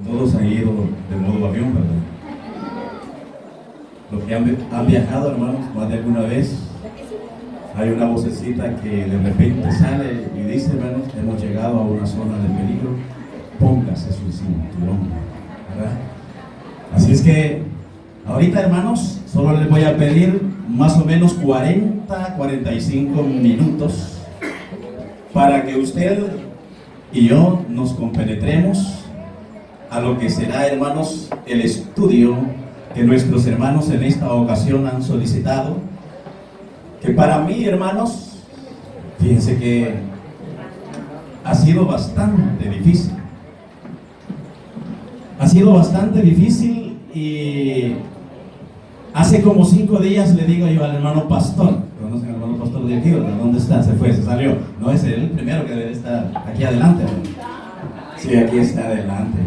Todos han ido de modo avión, ¿verdad? Los que han viajado, hermanos, más de alguna vez, hay una vocecita que de repente sale y dice, hermanos, hemos llegado a una zona de peligro, póngase su cinturón, ¿verdad? Así es que, ahorita, hermanos, solo les voy a pedir más o menos 45 minutos para que usted y yo nos compenetremos a lo que será, hermanos, el estudio que nuestros hermanos en esta ocasión han solicitado, que para mí, hermanos, fíjense que ha sido bastante difícil. Ha sido bastante difícil y hace como 5 días le digo yo al hermano pastor, ¿conocen al hermano pastor de aquí? ¿Dónde está? Se fue, se salió. No, es el primero que debe estar aquí adelante, hermano. Sí, aquí está adelante.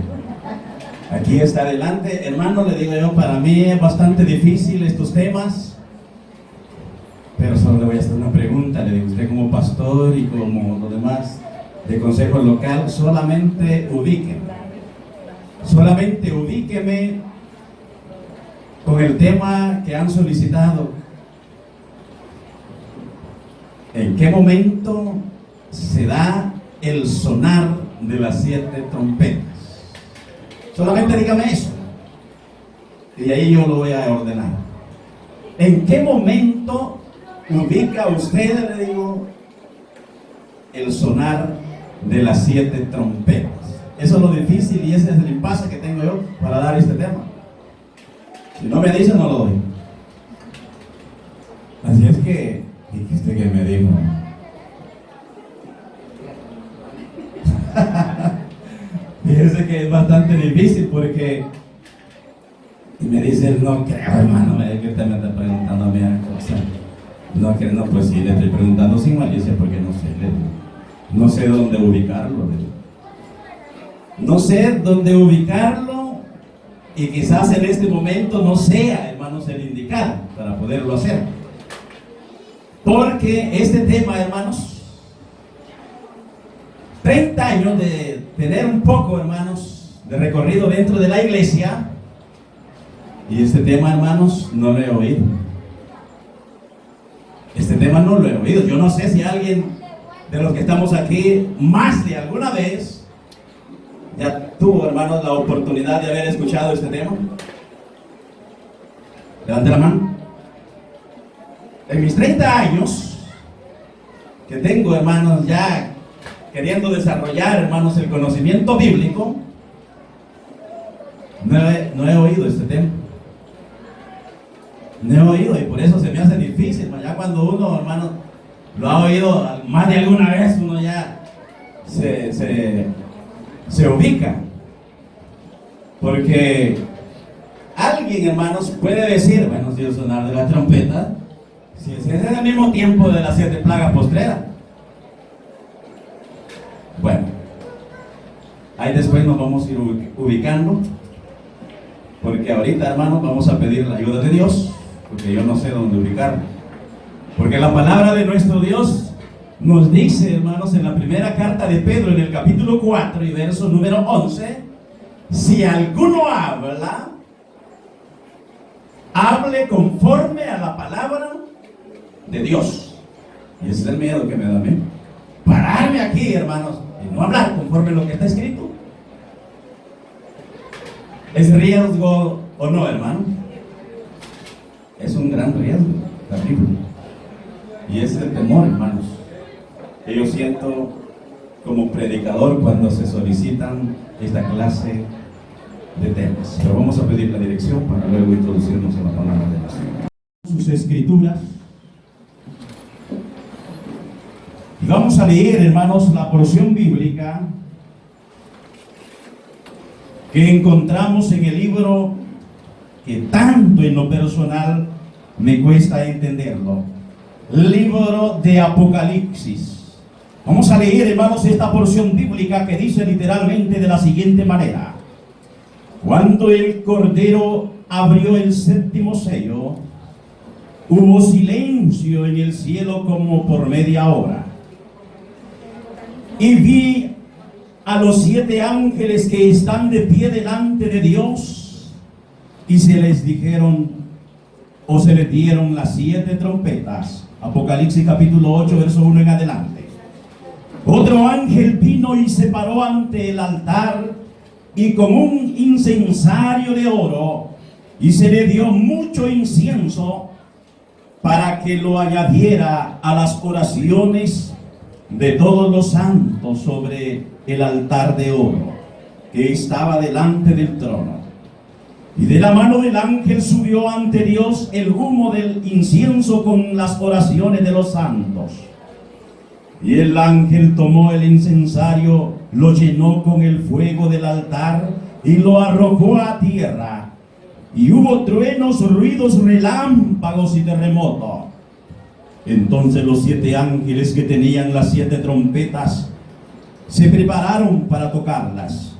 Aquí está adelante, hermano, le digo yo, para mí es bastante difícil estos temas, pero solo le voy a hacer una pregunta, le digo, usted como pastor y como los demás de consejo local, solamente ubíqueme con el tema que han solicitado. ¿En qué momento se da el sonar de las 7 trompetas? Solamente dígame eso. Y ahí yo lo voy a ordenar. ¿En qué momento ubica usted, le digo, el sonar de las 7 trompetas? Eso es lo difícil y ese es el impasse que tengo yo para dar este tema. Si no me dice, no lo doy. Así es que, dijiste que me dijo. Fíjese que es bastante difícil porque y me dice, no creo, hermano, que usted me está preguntando a mí cosas. No, que no, pues sí, le estoy preguntando sin malicia porque no sé dónde ubicarlo. No sé dónde ubicarlo y quizás en este momento no sea, hermanos, el indicado para poderlo hacer. Porque este tema, hermanos, 30 años de tener un poco, hermanos, de recorrido dentro de la iglesia, y este tema, hermanos, no lo he oído. Este tema no lo he oído. Yo no sé si alguien de los que estamos aquí, más de alguna vez, ya tuvo, hermanos, la oportunidad de haber escuchado este tema. Levante la mano. En mis 30 años que tengo, hermanos, ya queriendo desarrollar, hermanos, el conocimiento bíblico, no he oído este tema. No he oído y por eso se me hace difícil. Ya cuando uno, hermano, lo ha oído más de alguna vez, uno ya se ubica. Porque alguien, hermanos, puede decir, bueno, si el sonar de la trompeta, si es en el mismo tiempo de las 7 plagas postreras. Bueno, ahí después nos vamos a ir ubicando, porque ahorita, hermanos, vamos a pedir la ayuda de Dios, porque yo no sé dónde ubicarlo. Porque la palabra de nuestro Dios nos dice, hermanos, en la primera carta de Pedro, en el capítulo 4 y verso número 11, si alguno habla, hable conforme a la palabra de Dios. Y ese es el miedo que me da a mí. Pararme aquí, hermanos, y no hablar conforme a lo que está escrito. ¿Es riesgo o no, hermano? Es un gran riesgo, terrible. Y es el temor, hermanos, que yo siento como predicador cuando se solicitan esta clase de temas. Pero vamos a pedir la dirección para luego introducirnos en la palabra de Dios. Sus escrituras. Y vamos a leer, hermanos, la porción bíblica que encontramos en el libro que tanto en lo personal me cuesta entenderlo. Libro de Apocalipsis. Vamos a leer, hermanos, esta porción bíblica que dice literalmente de la siguiente manera: cuando el Cordero abrió el 7º sello, hubo silencio en el cielo como por media hora. Y vi a los 7 ángeles que están de pie delante de Dios, y se les dijeron, o se les dieron las 7 trompetas. Apocalipsis capítulo 8, verso 1 en adelante. Otro ángel vino y se paró ante el altar, y con un incensario de oro, y se le dio mucho incienso para que lo añadiera a las oraciones de todos los santos sobre el altar de oro que estaba delante del trono. Y de la mano del ángel subió ante Dios el humo del incienso con las oraciones de los santos. Y el ángel tomó el incensario, lo llenó con el fuego del altar y lo arrojó a tierra. Y hubo truenos, ruidos, relámpagos y terremoto. Entonces los 7 ángeles que tenían las 7 trompetas se prepararon para tocarlas.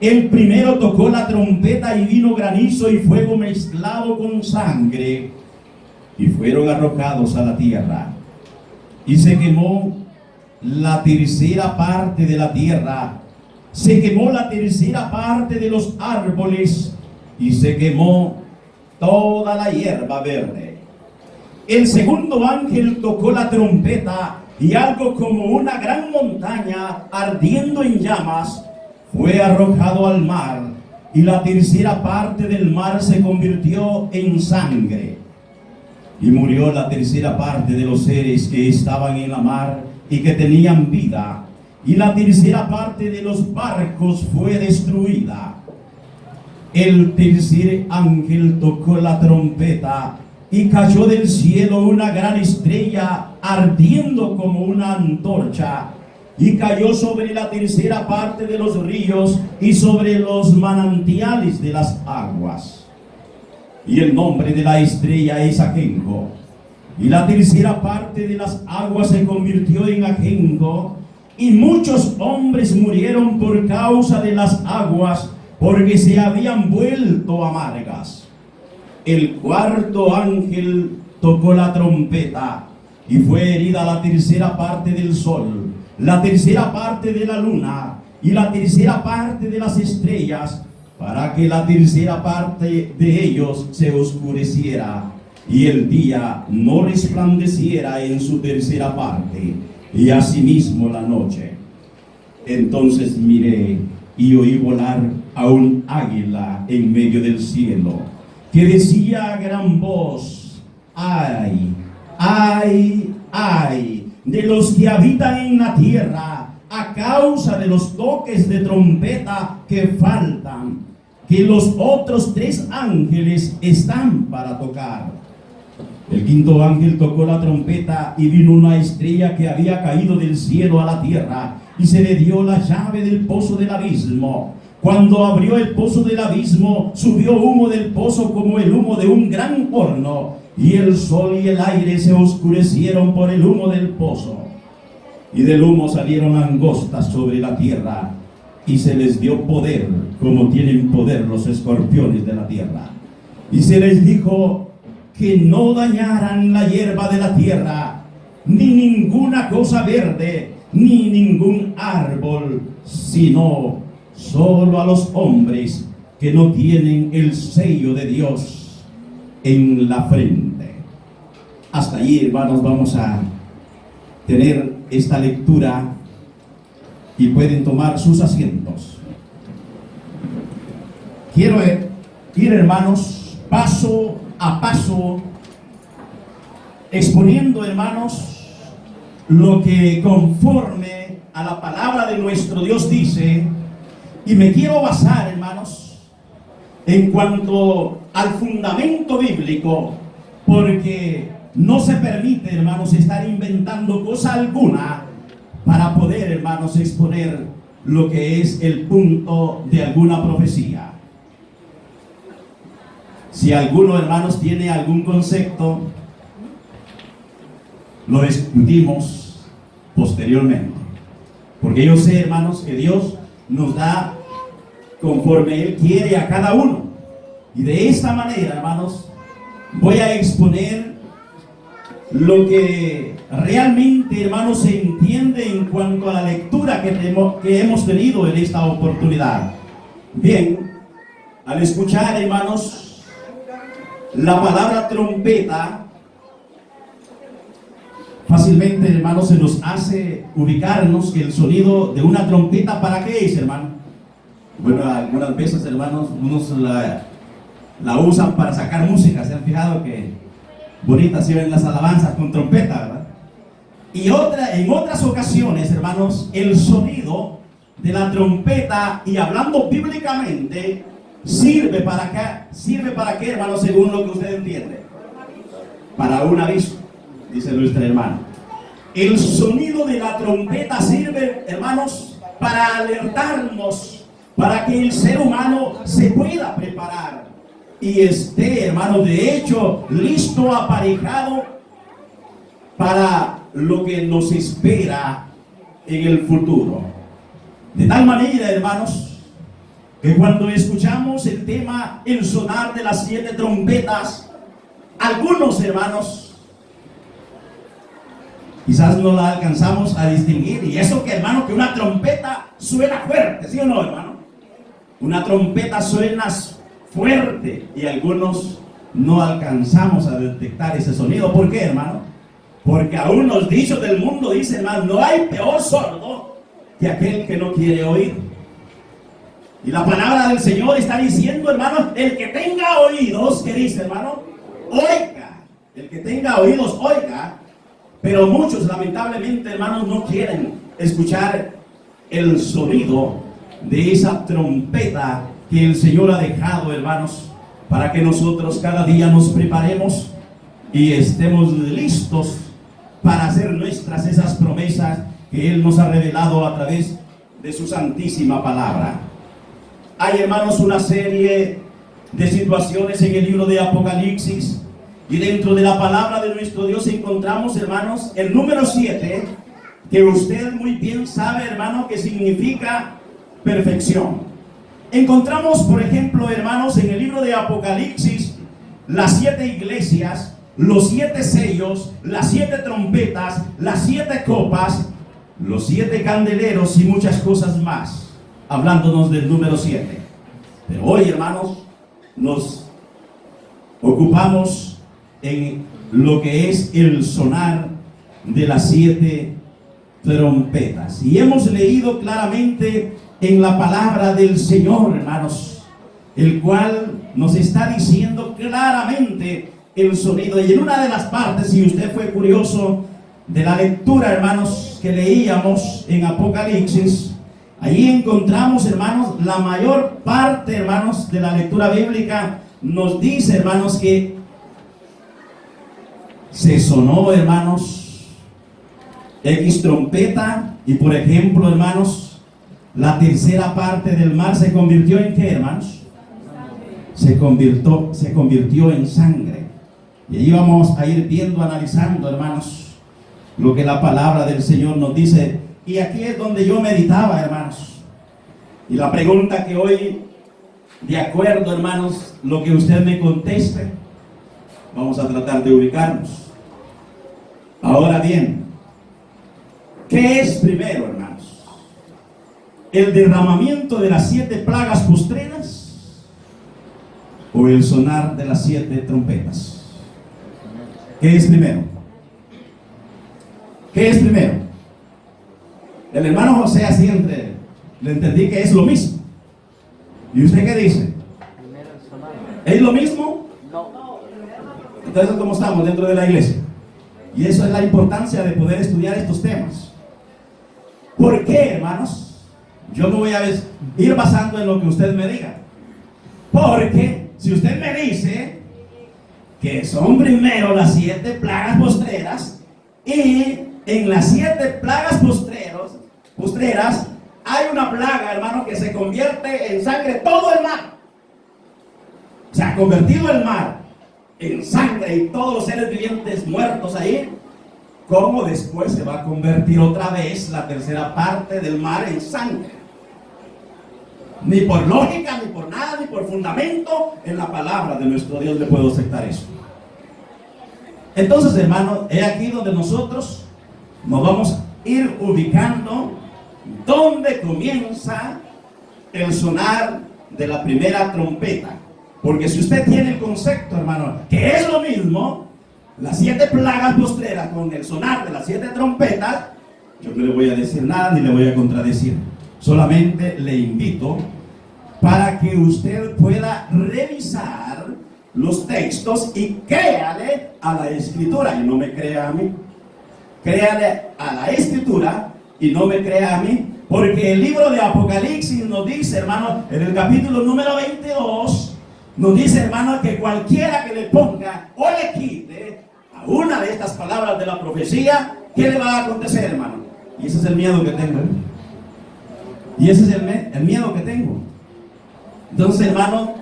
El primero tocó la trompeta y vino granizo y fuego mezclado con sangre, y fueron arrojados a la tierra. Y se quemó la tercera parte de la tierra, se quemó la tercera parte de los árboles, y se quemó toda la hierba verde. El segundo ángel tocó la trompeta, y algo como una gran montaña ardiendo en llamas fue arrojado al mar, y la tercera parte del mar se convirtió en sangre. Y murió la tercera parte de los seres que estaban en la mar y que tenían vida, y la tercera parte de los barcos fue destruida. El tercer ángel tocó la trompeta, y cayó del cielo una gran estrella ardiendo como una antorcha, y cayó sobre la tercera parte de los ríos y sobre los manantiales de las aguas. Y el nombre de la estrella es Ajenjo. Y la tercera parte de las aguas se convirtió en ajenjo, y muchos hombres murieron por causa de las aguas, porque se habían vuelto amargas. El cuarto ángel tocó la trompeta, y fue herida la tercera parte del sol, la tercera parte de la luna y la tercera parte de las estrellas, para que la tercera parte de ellos se oscureciera, y el día no resplandeciera en su tercera parte, y asimismo la noche. Entonces miré y oí volar a un águila en medio del cielo, que decía a gran voz: ¡ay, ay, ay! De los que habitan en la tierra, a causa de los toques de trompeta que faltan, que los otros 3 ángeles están para tocar. El quinto ángel tocó la trompeta, y vino una estrella que había caído del cielo a la tierra, y se le dio la llave del pozo del abismo. Cuando abrió el pozo del abismo, subió humo del pozo como el humo de un gran horno, y el sol y el aire se oscurecieron por el humo del pozo. Y del humo salieron langostas sobre la tierra, y se les dio poder, como tienen poder los escorpiones de la tierra. Y se les dijo que no dañaran la hierba de la tierra, ni ninguna cosa verde, ni ningún árbol, sino solo a los hombres que no tienen el sello de Dios en la frente. Hasta allí, hermanos, vamos a tener esta lectura, y pueden tomar sus asientos. Quiero ir, hermanos, paso a paso, exponiendo, hermanos, lo que conforme a la palabra de nuestro Dios dice, y me quiero basar, hermanos, en cuanto al fundamento bíblico, porque no se permite, hermanos, estar inventando cosa alguna para poder, hermanos, exponer lo que es el punto de alguna profecía. Si alguno, hermanos, tiene algún concepto, lo discutimos posteriormente, porque yo sé, hermanos, que Dios nos da conforme Él quiere a cada uno. Y de esta manera, hermanos, voy a exponer lo que realmente, hermanos, se entiende en cuanto a la lectura que hemos tenido en esta oportunidad. Bien, al escuchar, hermanos, la palabra trompeta, fácilmente, hermanos, se nos hace ubicarnos que el sonido de una trompeta, ¿para qué es, hermano? Bueno, algunas veces, hermanos, unos la usan para sacar música. ¿Se han fijado que bonitas se ven las alabanzas con trompeta, verdad? Y en otras ocasiones, hermanos, el sonido de la trompeta, y hablando bíblicamente, sirve para qué, hermanos, según lo que usted entiende. Para un aviso, dice nuestra hermana. El sonido de la trompeta sirve, hermanos, para alertarnos, para que el ser humano se pueda preparar y esté, hermano, de hecho, listo, aparejado para lo que nos espera en el futuro. De tal manera, hermanos, que cuando escuchamos el tema, el sonar de las 7 trompetas, algunos, hermanos, quizás no la alcanzamos a distinguir. Y eso que, hermano, que una trompeta suena fuerte, ¿sí o no, hermano? Una trompeta suena fuerte y algunos no alcanzamos a detectar ese sonido. ¿Por qué, hermano? Porque aún los dichos del mundo dicen, hermano, no hay peor sordo que aquel que no quiere oír. Y la palabra del Señor está diciendo, hermano, el que tenga oídos, ¿qué dice, hermano? Oiga. El que tenga oídos, oiga. Pero muchos, lamentablemente, hermanos, no quieren escuchar el sonido de esa trompeta que el Señor ha dejado, hermanos, para que nosotros cada día nos preparemos y estemos listos para hacer nuestras esas promesas que Él nos ha revelado a través de su santísima palabra. Hay, hermanos, una serie de situaciones en el libro de Apocalipsis, y dentro de la palabra de nuestro Dios encontramos, hermanos, el número 7, que usted muy bien sabe, hermano, que significa perfección. Encontramos, por ejemplo, hermanos, en el libro de Apocalipsis, las 7 iglesias, los 7 sellos, las 7 trompetas, las 7 copas, los 7 candeleros y muchas cosas más, hablándonos del número 7. Pero hoy, hermanos, nos ocupamos en lo que es el sonar de las 7 trompetas. Y hemos leído claramente en la palabra del Señor, hermanos, el cual nos está diciendo claramente el sonido. Y en una de las partes, si usted fue curioso de la lectura, hermanos, que leíamos en Apocalipsis, allí encontramos, hermanos, la mayor parte, hermanos, de la lectura bíblica nos dice, hermanos, que se sonó, hermanos, X trompeta, y por ejemplo, hermanos, la tercera parte del mar se convirtió en ¿qué, hermanos? Se convirtió en sangre. Y ahí vamos a ir viendo, analizando, hermanos, lo que la palabra del Señor nos dice. Y aquí es donde yo meditaba, hermanos. Y la pregunta que hoy, de acuerdo, hermanos, lo que usted me conteste, vamos a tratar de ubicarnos. Ahora bien, ¿qué es primero, hermanos? ¿El derramamiento de las 7 plagas postreras o el sonar de las 7 trompetas? ¿Qué es primero? ¿Qué es primero? El hermano José siempre le entendí que es lo mismo. ¿Y usted qué dice? ¿Es lo mismo? No. Entonces, ¿cómo estamos dentro de la iglesia? Y eso es la importancia de poder estudiar estos temas. ¿Por qué, hermanos? Yo me voy a ir basando en lo que usted me diga. Porque si usted me dice que son primero las 7 plagas postreras, y en las 7 plagas postreras hay una plaga, hermano, que se convierte en sangre todo el mar. Se ha convertido el mar en sangre y todos los seres vivientes muertos ahí. ¿Cómo después se va a convertir otra vez la tercera parte del mar en sangre? Ni por lógica, ni por nada, ni por fundamento en la palabra de nuestro Dios le puedo aceptar eso. Entonces, hermanos, es aquí donde nosotros nos vamos a ir ubicando donde comienza el sonar de la primera trompeta. Porque si usted tiene el concepto, hermano, que es lo mismo, las 7 plagas postreras con el sonar de las 7 trompetas, yo no le voy a decir nada ni le voy a contradecir. Solamente le invito para que usted pueda revisar los textos y créale a la Escritura y no me crea a mí. Créale a la Escritura y no me crea a mí. Porque el libro de Apocalipsis nos dice, hermano, en el capítulo número 22, nos dice, hermano, que cualquiera que le ponga o le quite a una de estas palabras de la profecía, ¿qué le va a acontecer, hermano? Y ese es el miedo que tengo, ¿eh? Y ese es el miedo que tengo. Entonces, hermano,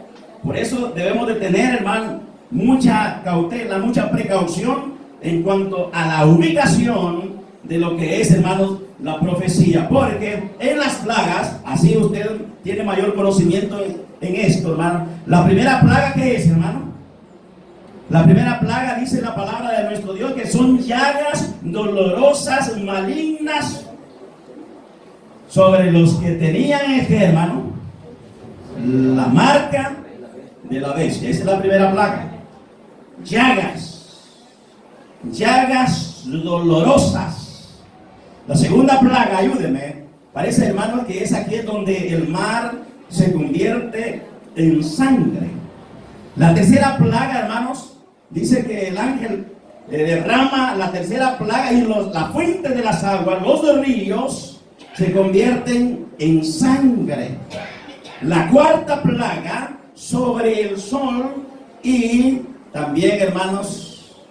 por eso debemos de tener, hermano, mucha cautela, mucha precaución en cuanto a la ubicación de lo que es, hermanos, la profecía. Porque en las plagas, así usted tiene mayor conocimiento en esto, hermano. La primera plaga, ¿qué es, hermano? La primera plaga, dice la palabra de nuestro Dios, que son llagas dolorosas, malignas, sobre los que tenían, hermano, la marca de la bestia. Esa es la primera plaga. Llagas dolorosas. La segunda plaga, ayúdeme, parece, hermano, que es aquí donde el mar se convierte en sangre. La tercera plaga, hermanos, dice que el ángel derrama la tercera plaga y la fuente de las aguas, los ríos, se convierten en sangre. La cuarta plaga sobre el sol y también, hermanos,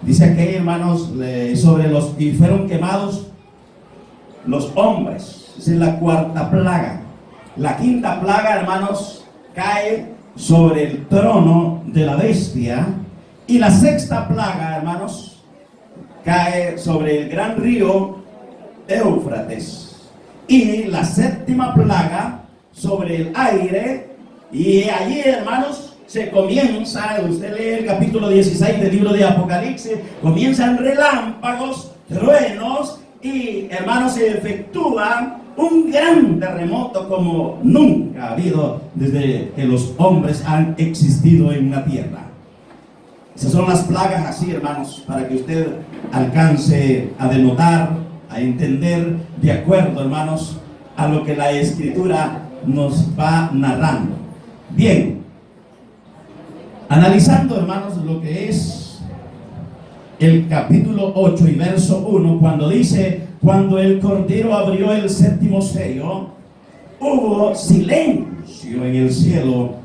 dice aquí, hermanos, sobre los, y fueron quemados los hombres. Esa es la cuarta plaga. La quinta plaga, hermanos, cae sobre el trono de la bestia. Y la sexta plaga, hermanos, cae sobre el gran río Éufrates. Y la séptima plaga sobre el aire. Y allí, hermanos, se comienza, usted lee el capítulo 16 del libro de Apocalipsis, comienzan relámpagos, truenos, y, hermanos, se efectúa un gran terremoto como nunca ha habido desde que los hombres han existido en la tierra. Esas son las plagas así, hermanos, para que usted alcance a denotar, a entender de acuerdo, hermanos, a lo que la Escritura nos va narrando. Bien, analizando, hermanos, lo que es el capítulo 8 y verso 1, cuando dice: cuando el Cordero abrió el séptimo sello, hubo silencio en el cielo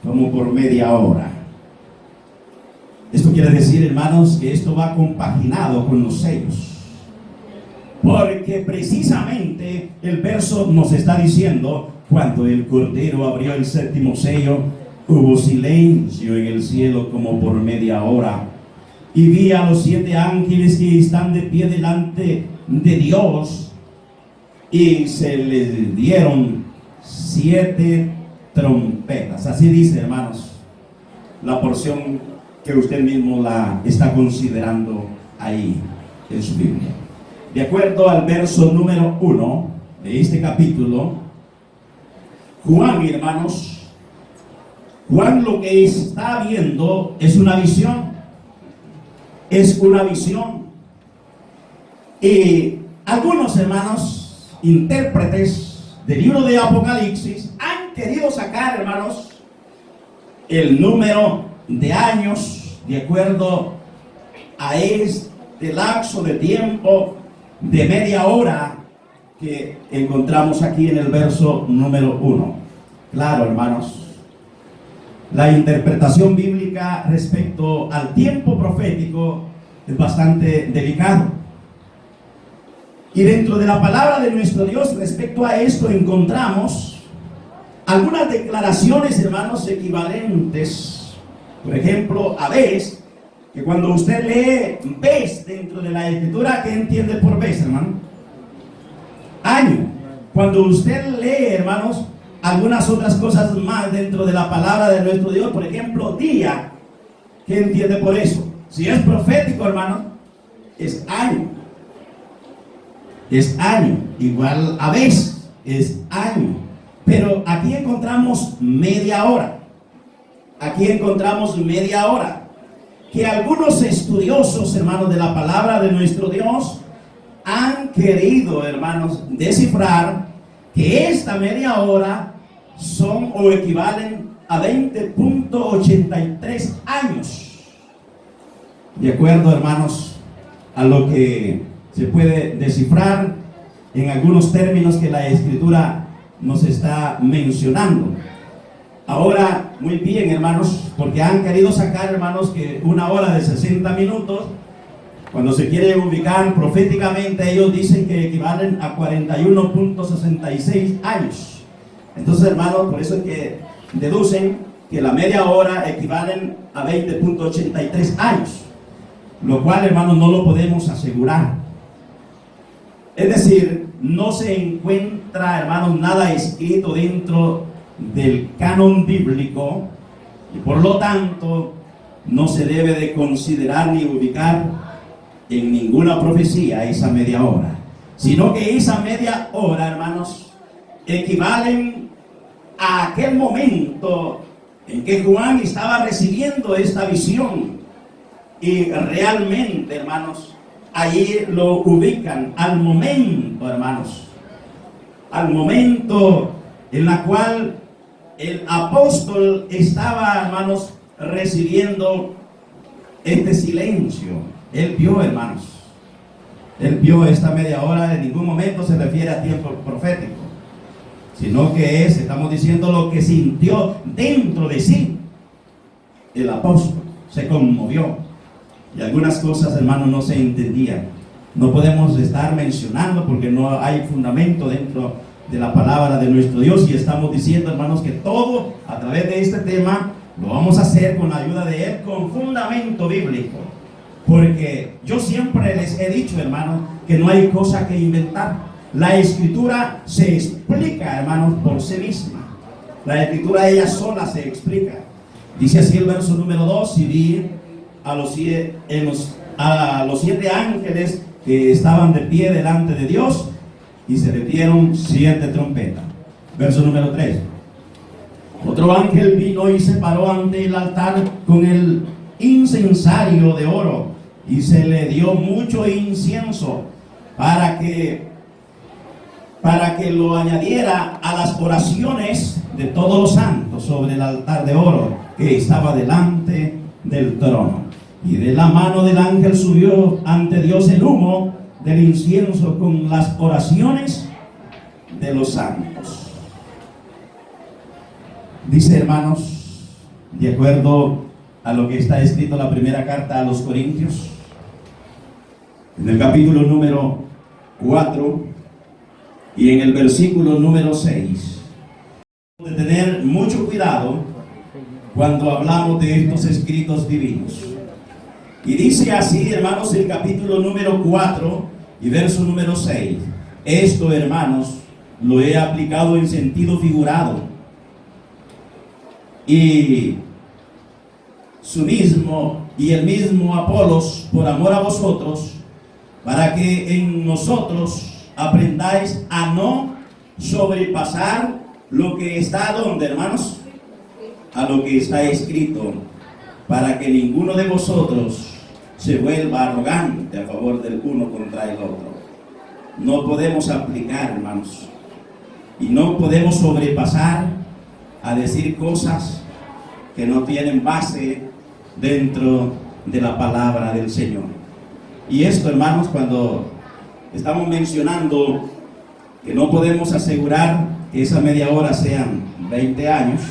como por media hora. Esto quiere decir, hermanos, que esto va compaginado con los sellos, porque precisamente el verso nos está diciendo: cuando el Cordero abrió el séptimo sello, hubo silencio en el cielo como por media hora. Y vi a los 7 ángeles que están de pie delante de Dios, y se les dieron 7 trompetas. Así dice, hermanos, la porción que usted mismo la está considerando ahí en su Biblia. De acuerdo al verso número 1 de este capítulo, Juan, hermanos, Juan lo que está viendo es una visión. Es una visión. Y algunos, hermanos, intérpretes del libro de Apocalipsis han querido sacar, hermanos, el número de años de acuerdo a este lapso de tiempo de media hora que encontramos aquí en el verso número 1. Claro, hermanos, la interpretación bíblica respecto al tiempo profético es bastante delicado. Y dentro de la palabra de nuestro Dios respecto a esto encontramos algunas declaraciones, hermanos, equivalentes. Por ejemplo, a vez, que cuando usted lee vez dentro de la Escritura, ¿qué entiende por vez, hermano? Año. Cuando usted lee, hermanos, algunas otras cosas más dentro de la palabra de nuestro Dios, por ejemplo, día. ¿Qué entiende por eso? Si es profético, hermano, es año. Es año. Igual a vez, es año. Pero aquí encontramos media hora. Aquí encontramos media hora. Que algunos estudiosos, hermanos, de la palabra de nuestro Dios han querido, hermanos, descifrar que esta media hora son o equivalen a 20.83 años. De acuerdo, hermanos, a lo que se puede descifrar en algunos términos que la Escritura nos está mencionando. Ahora, muy bien, hermanos, porque han querido sacar, hermanos, que una hora de 60 minutos, cuando se quiere ubicar proféticamente, ellos dicen que equivalen a 41.66 años. Entonces, hermanos, por eso es que deducen que la media hora equivalen a 20.83 años, lo cual, hermanos, no lo podemos asegurar. Es decir, no se encuentra, hermanos, nada escrito dentro del canon bíblico y por lo tanto no se debe de considerar ni ubicar en ninguna profecía esa media hora, sino que esa media hora, hermanos, equivalen a aquel momento en que Juan estaba recibiendo esta visión y realmente, hermanos, allí lo ubican al momento, hermanos, al momento en la cual el apóstol estaba, hermanos, recibiendo este silencio. Él vio, hermanos, él vio esta media hora. En ningún momento se refiere a tiempo profético, sino que estamos diciendo lo que sintió dentro de sí el apóstol. Se conmovió y algunas cosas, hermanos, no se entendían. No podemos estar mencionando porque no hay fundamento dentro de la palabra de nuestro Dios, y estamos diciendo, hermanos, que todo a través de este tema lo vamos a hacer con la ayuda de Él, con fundamento bíblico, porque yo siempre les he dicho, hermanos, que no hay cosa que inventar. La Escritura se explica, hermanos, por sí misma. La Escritura ella sola se explica. Dice así el verso número 2: y vi a los 7 ángeles que estaban de pie delante de Dios, y se le dieron 7 trompetas. Verso número 3: otro ángel vino y se paró ante el altar con el incensario de oro, y se le dio mucho incienso para que lo añadiera a las oraciones de todos los santos sobre el altar de oro que estaba delante del trono. Y de la mano del ángel subió ante Dios el humo del incienso con las oraciones de los santos. Dice, hermanos, de acuerdo a lo que está escrito en la primera carta a los Corintios, en el capítulo número 4 y en el versículo número 6, de tener mucho cuidado cuando hablamos de estos escritos divinos. Y dice así, hermanos, el capítulo número 4 y verso número 6: esto, hermanos, lo he aplicado en sentido figurado, y el mismo Apolos, por amor a vosotros, para que en nosotros aprendáis a no sobrepasar lo que está, ¿dónde, hermanos? A lo que está escrito, para que ninguno de vosotros se vuelva arrogante a favor del uno contra el otro. No podemos aplicar, hermanos, y no podemos sobrepasar a decir cosas que no tienen base dentro de la palabra del Señor. Y esto, hermanos, cuando estamos mencionando que no podemos asegurar que esa media hora sean 20 años,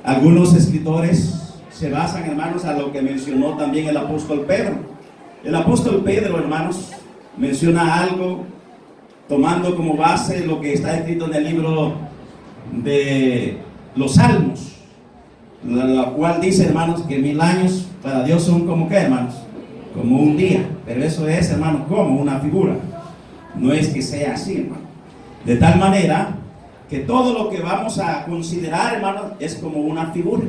algunos escritores se basan, hermanos, a lo que mencionó también el apóstol Pedro. El apóstol Pedro, hermanos, menciona algo tomando como base lo que está escrito en el libro de los Salmos, la cual dice, hermanos, que 1000 años para Dios son como, ¿qué, hermanos? Como un día. Pero eso es, hermanos, como una figura. No es que sea así, hermano. De tal manera que todo lo que vamos a considerar, hermanos, es como una figura.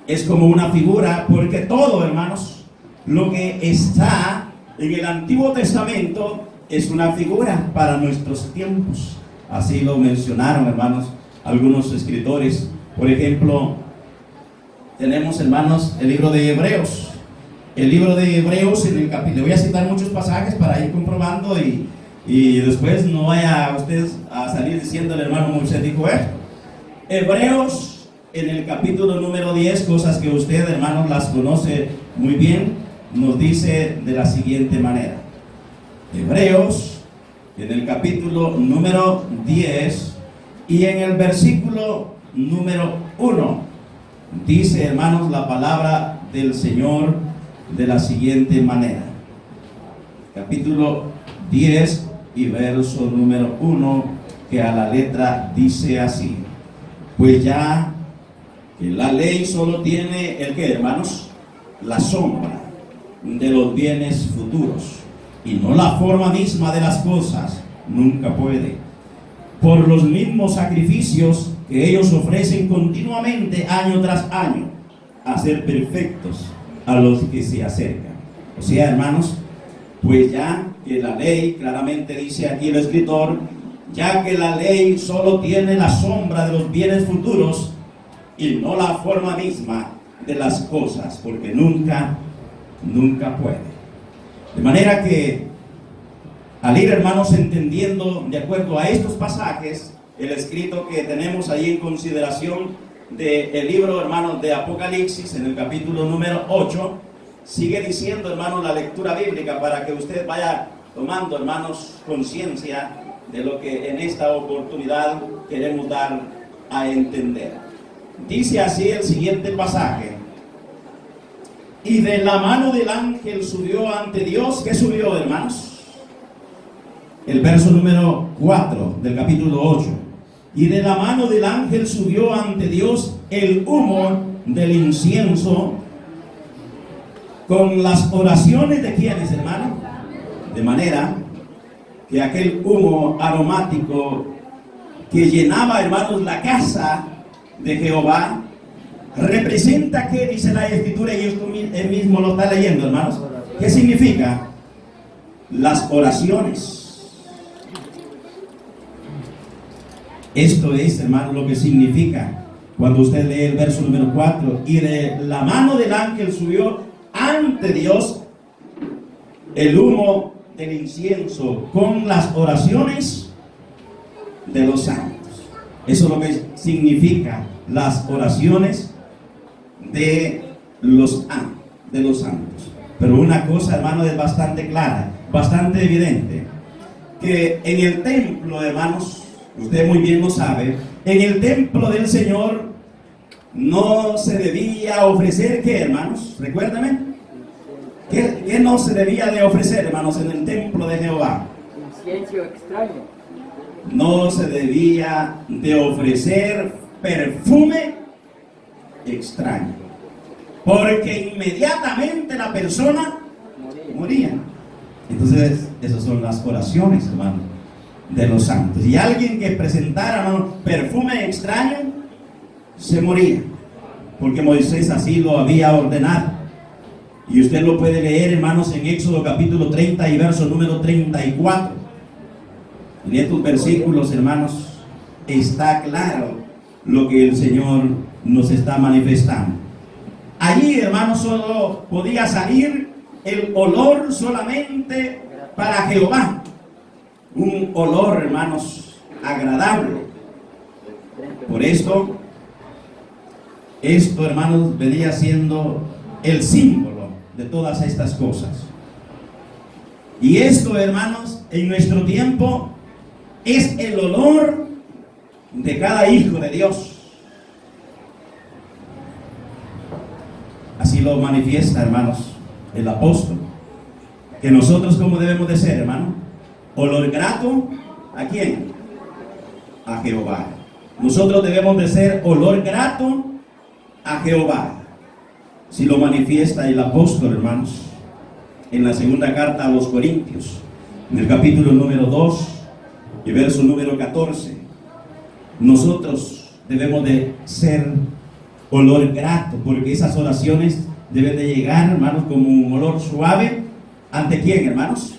es como una figura, porque todo, hermanos, lo que está en el Antiguo Testamento es una figura para nuestros tiempos. Así lo mencionaron, hermanos, algunos escritores. Por ejemplo, tenemos, hermanos, el libro de Hebreos. El libro de Hebreos, en el capítulo, voy a citar muchos pasajes para ir comprobando y después no vaya ustedes a salir diciendo el hermano Moisés dijo esto. Hebreos, en el capítulo número 10, cosas que usted, hermanos, las conoce muy bien, nos dice de la siguiente manera. Hebreos, en el capítulo número 10 y en el versículo número 1, dice, hermanos, la palabra del Señor de la siguiente manera. Capítulo 10 y verso número 1, que a la letra dice así: pues ya que la ley solo tiene el que, hermanos, la sombra de los bienes futuros y no la forma misma de las cosas, nunca puede, por los mismos sacrificios que ellos ofrecen continuamente año tras año, hacer perfectos a los que se acercan. O sea, hermanos, pues ya que la ley, claramente dice aquí el escritor, ya que la ley solo tiene la sombra de los bienes futuros y no la forma misma de las cosas, porque nunca puede. De manera que al ir, hermanos, entendiendo de acuerdo a estos pasajes el escrito que tenemos ahí en consideración del libro, hermanos, de Apocalipsis, en el capítulo número 8, sigue diciendo, hermanos, la lectura bíblica para que usted vaya tomando, hermanos, conciencia de lo que en esta oportunidad queremos dar a entender. Dice así el siguiente pasaje: y de la mano del ángel subió ante Dios. ¿Qué subió, hermanos? El verso número 4 del capítulo 8. Y de la mano del ángel subió ante Dios el humo del incienso con las oraciones de quienes, hermano, de manera que aquel humo aromático que llenaba, hermanos, la casa de Jehová, representa, ¿qué dice la escritura? Y esto él mismo lo está leyendo, hermanos. ¿Qué significa? Las oraciones. Esto es, hermano, lo que significa cuando usted lee el verso número 4. Y de la mano del ángel subió ante Dios el humo del incienso con las oraciones de los santos. Eso es lo que significa las oraciones de los santos. Pero una cosa, hermano, es bastante clara, bastante evidente, que en el templo, hermanos, usted muy bien lo sabe, en el templo del Señor no se debía ofrecer, ¿qué, hermanos? Recuérdame. ¿Qué no se debía de ofrecer, hermanos, en el templo de Jehová? Incienso extraño. No se debía de ofrecer perfume extraño, porque inmediatamente la persona moría. Entonces, esas son las oraciones, hermano, de los santos. Y alguien que presentara, hermano, perfume extraño, se moría, porque Moisés así lo había ordenado. Y usted lo puede leer, hermanos, en Éxodo capítulo 30 y verso número 34. En estos versículos, hermanos, está claro lo que el Señor nos está manifestando. Allí, hermanos, solo podía salir el olor solamente para Jehová. Un olor, hermanos, agradable. Por esto, hermanos, venía siendo el símbolo de todas estas cosas. Y esto, hermanos, en nuestro tiempo es el olor de cada hijo de Dios. Así lo manifiesta, hermanos, el apóstol, que nosotros, ¿cómo debemos de ser, hermano? Olor grato, ¿a quién? A Jehová. Nosotros debemos de ser olor grato a Jehová. Si lo manifiesta el apóstol, hermanos, en la segunda carta a los Corintios, en el capítulo número 2 y verso número 14. Nosotros debemos de ser olor grato, porque esas oraciones deben de llegar, hermanos, como un olor suave. ¿Ante quién, hermanos?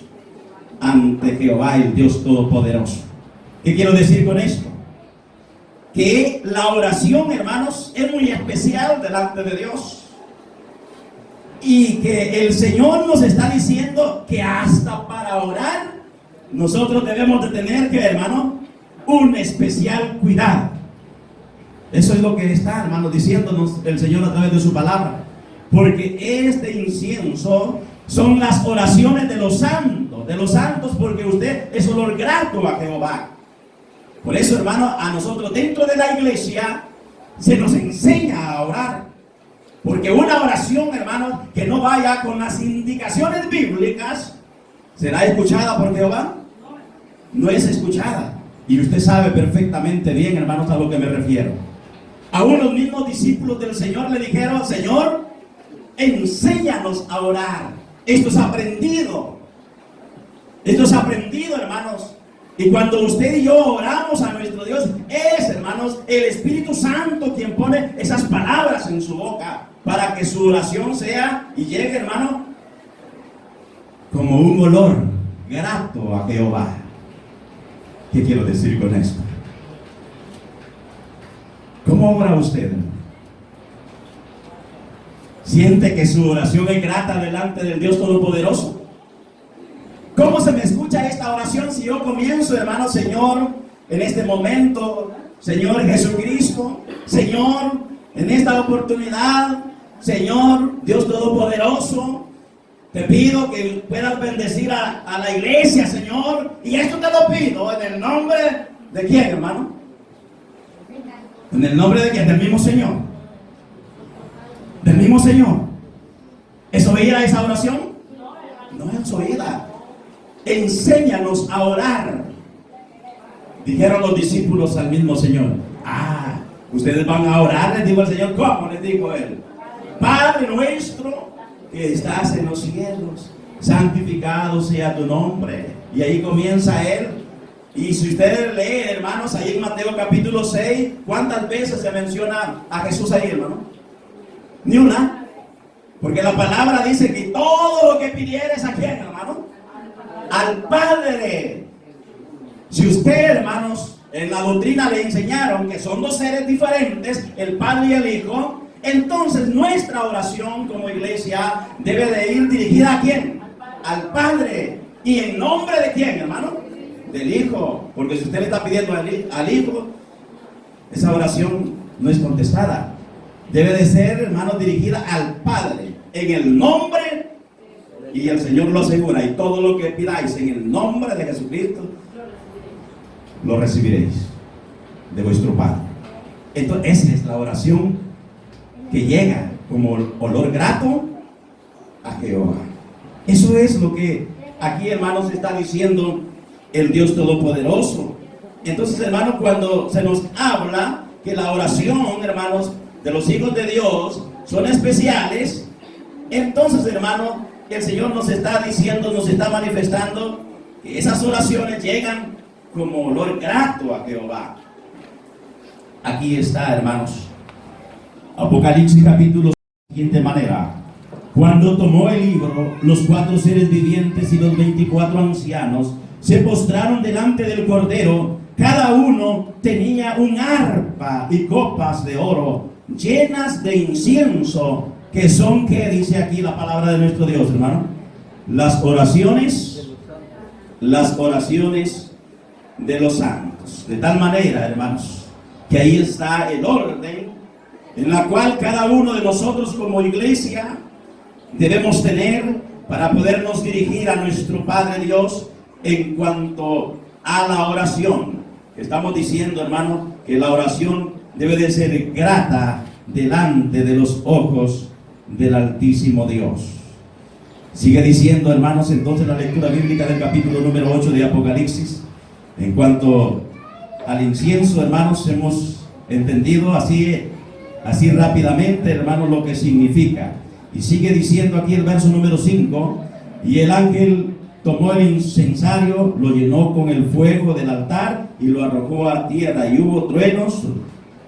Ante Jehová, el Dios Todopoderoso. ¿Qué quiero decir con esto? Que la oración, hermanos, es muy especial delante de Dios. Y que el Señor nos está diciendo que hasta para orar, nosotros debemos de tener que, hermano, un especial cuidado. Eso es lo que está, hermano, diciéndonos el Señor a través de su palabra. Porque este incienso son las oraciones de los santos, porque usted es olor grato a Jehová. Por eso, hermano, a nosotros dentro de la iglesia se nos enseña a orar. Porque una oración, hermano, que no vaya con las indicaciones bíblicas, ¿será escuchada por Jehová? No es escuchada. Y usted sabe perfectamente bien, hermanos, a lo que me refiero. Aún los mismos discípulos del Señor le dijeron: Señor, enséñanos a orar. Esto es aprendido. Esto es aprendido, hermanos. Y cuando usted y yo oramos a nuestro Dios, es, hermanos, el Espíritu Santo quien pone esas palabras en su boca para que su oración sea y llegue, hermano, como un olor grato a Jehová. ¿Qué quiero decir con esto? ¿Cómo ora usted? ¿Siente que su oración es grata delante del Dios Todopoderoso? ¿Cómo se me escucha esta oración si yo comienzo, hermano? Señor, en este momento, Señor Jesucristo, Señor, en esta oportunidad, Señor, Dios Todopoderoso, te pido que puedas bendecir a la iglesia, Señor, y esto te lo pido en el nombre de ¿quién, hermano? ¿En el nombre de quién? Del mismo Señor. Del mismo Señor. ¿Es oída esa oración? No es oída. Enséñanos a orar, dijeron los discípulos al mismo Señor. Ustedes van a orar, les dijo el Señor. ¿Cómo? Les dijo él: Padre nuestro que estás en los cielos, santificado sea tu nombre. Y ahí comienza él. Y si ustedes leen, hermanos, ahí en Mateo capítulo 6, ¿cuántas veces se menciona a Jesús ahí, hermano? Ni una. Porque la palabra dice que todo lo que pidieres, ¿a quién, hermano? Al Padre. Si usted, hermanos, en la doctrina le enseñaron que son dos seres diferentes, el Padre y el Hijo, entonces nuestra oración como iglesia debe de ir dirigida ¿a quién? Al Padre. ¿Y en nombre de quién, hermano? Del Hijo. Porque si usted le está pidiendo al Hijo, esa oración no es contestada. Debe de ser, hermano, dirigida al Padre, en el nombre. Y el Señor lo asegura: y todo lo que pidáis en el nombre de Jesucristo, lo recibiréis de vuestro Padre. Entonces esa es la oración que llega como olor grato a Jehová. Eso es lo que aquí, hermanos, está diciendo el Dios Todopoderoso. Entonces, hermanos, cuando se nos habla que la oración, hermanos, de los hijos de Dios son especiales, entonces, hermanos, el Señor nos está diciendo, nos está manifestando que esas oraciones llegan como olor grato a Jehová. Aquí está, hermanos, Apocalipsis capítulo 6, de la siguiente manera: cuando tomó el libro, los 4 seres vivientes y los 24 ancianos se postraron delante del Cordero. Cada uno tenía un arpa y copas de oro llenas de incienso, que son, ¿qué dice aquí la palabra de nuestro Dios, hermano? Las oraciones de los santos. De tal manera, hermanos, que ahí está el orden en la cual cada uno de nosotros como iglesia debemos tener para podernos dirigir a nuestro Padre Dios en cuanto a la oración. Estamos diciendo, hermano, que la oración debe de ser grata delante de los ojos del Altísimo Dios. Sigue diciendo, hermanos, entonces la lectura bíblica del capítulo número 8 de Apocalipsis. En cuanto al incienso, hermanos, hemos entendido así rápidamente, hermanos, lo que significa. Y sigue diciendo aquí el verso número 5: y el ángel tomó el incensario, lo llenó con el fuego del altar y lo arrojó a tierra, y hubo truenos,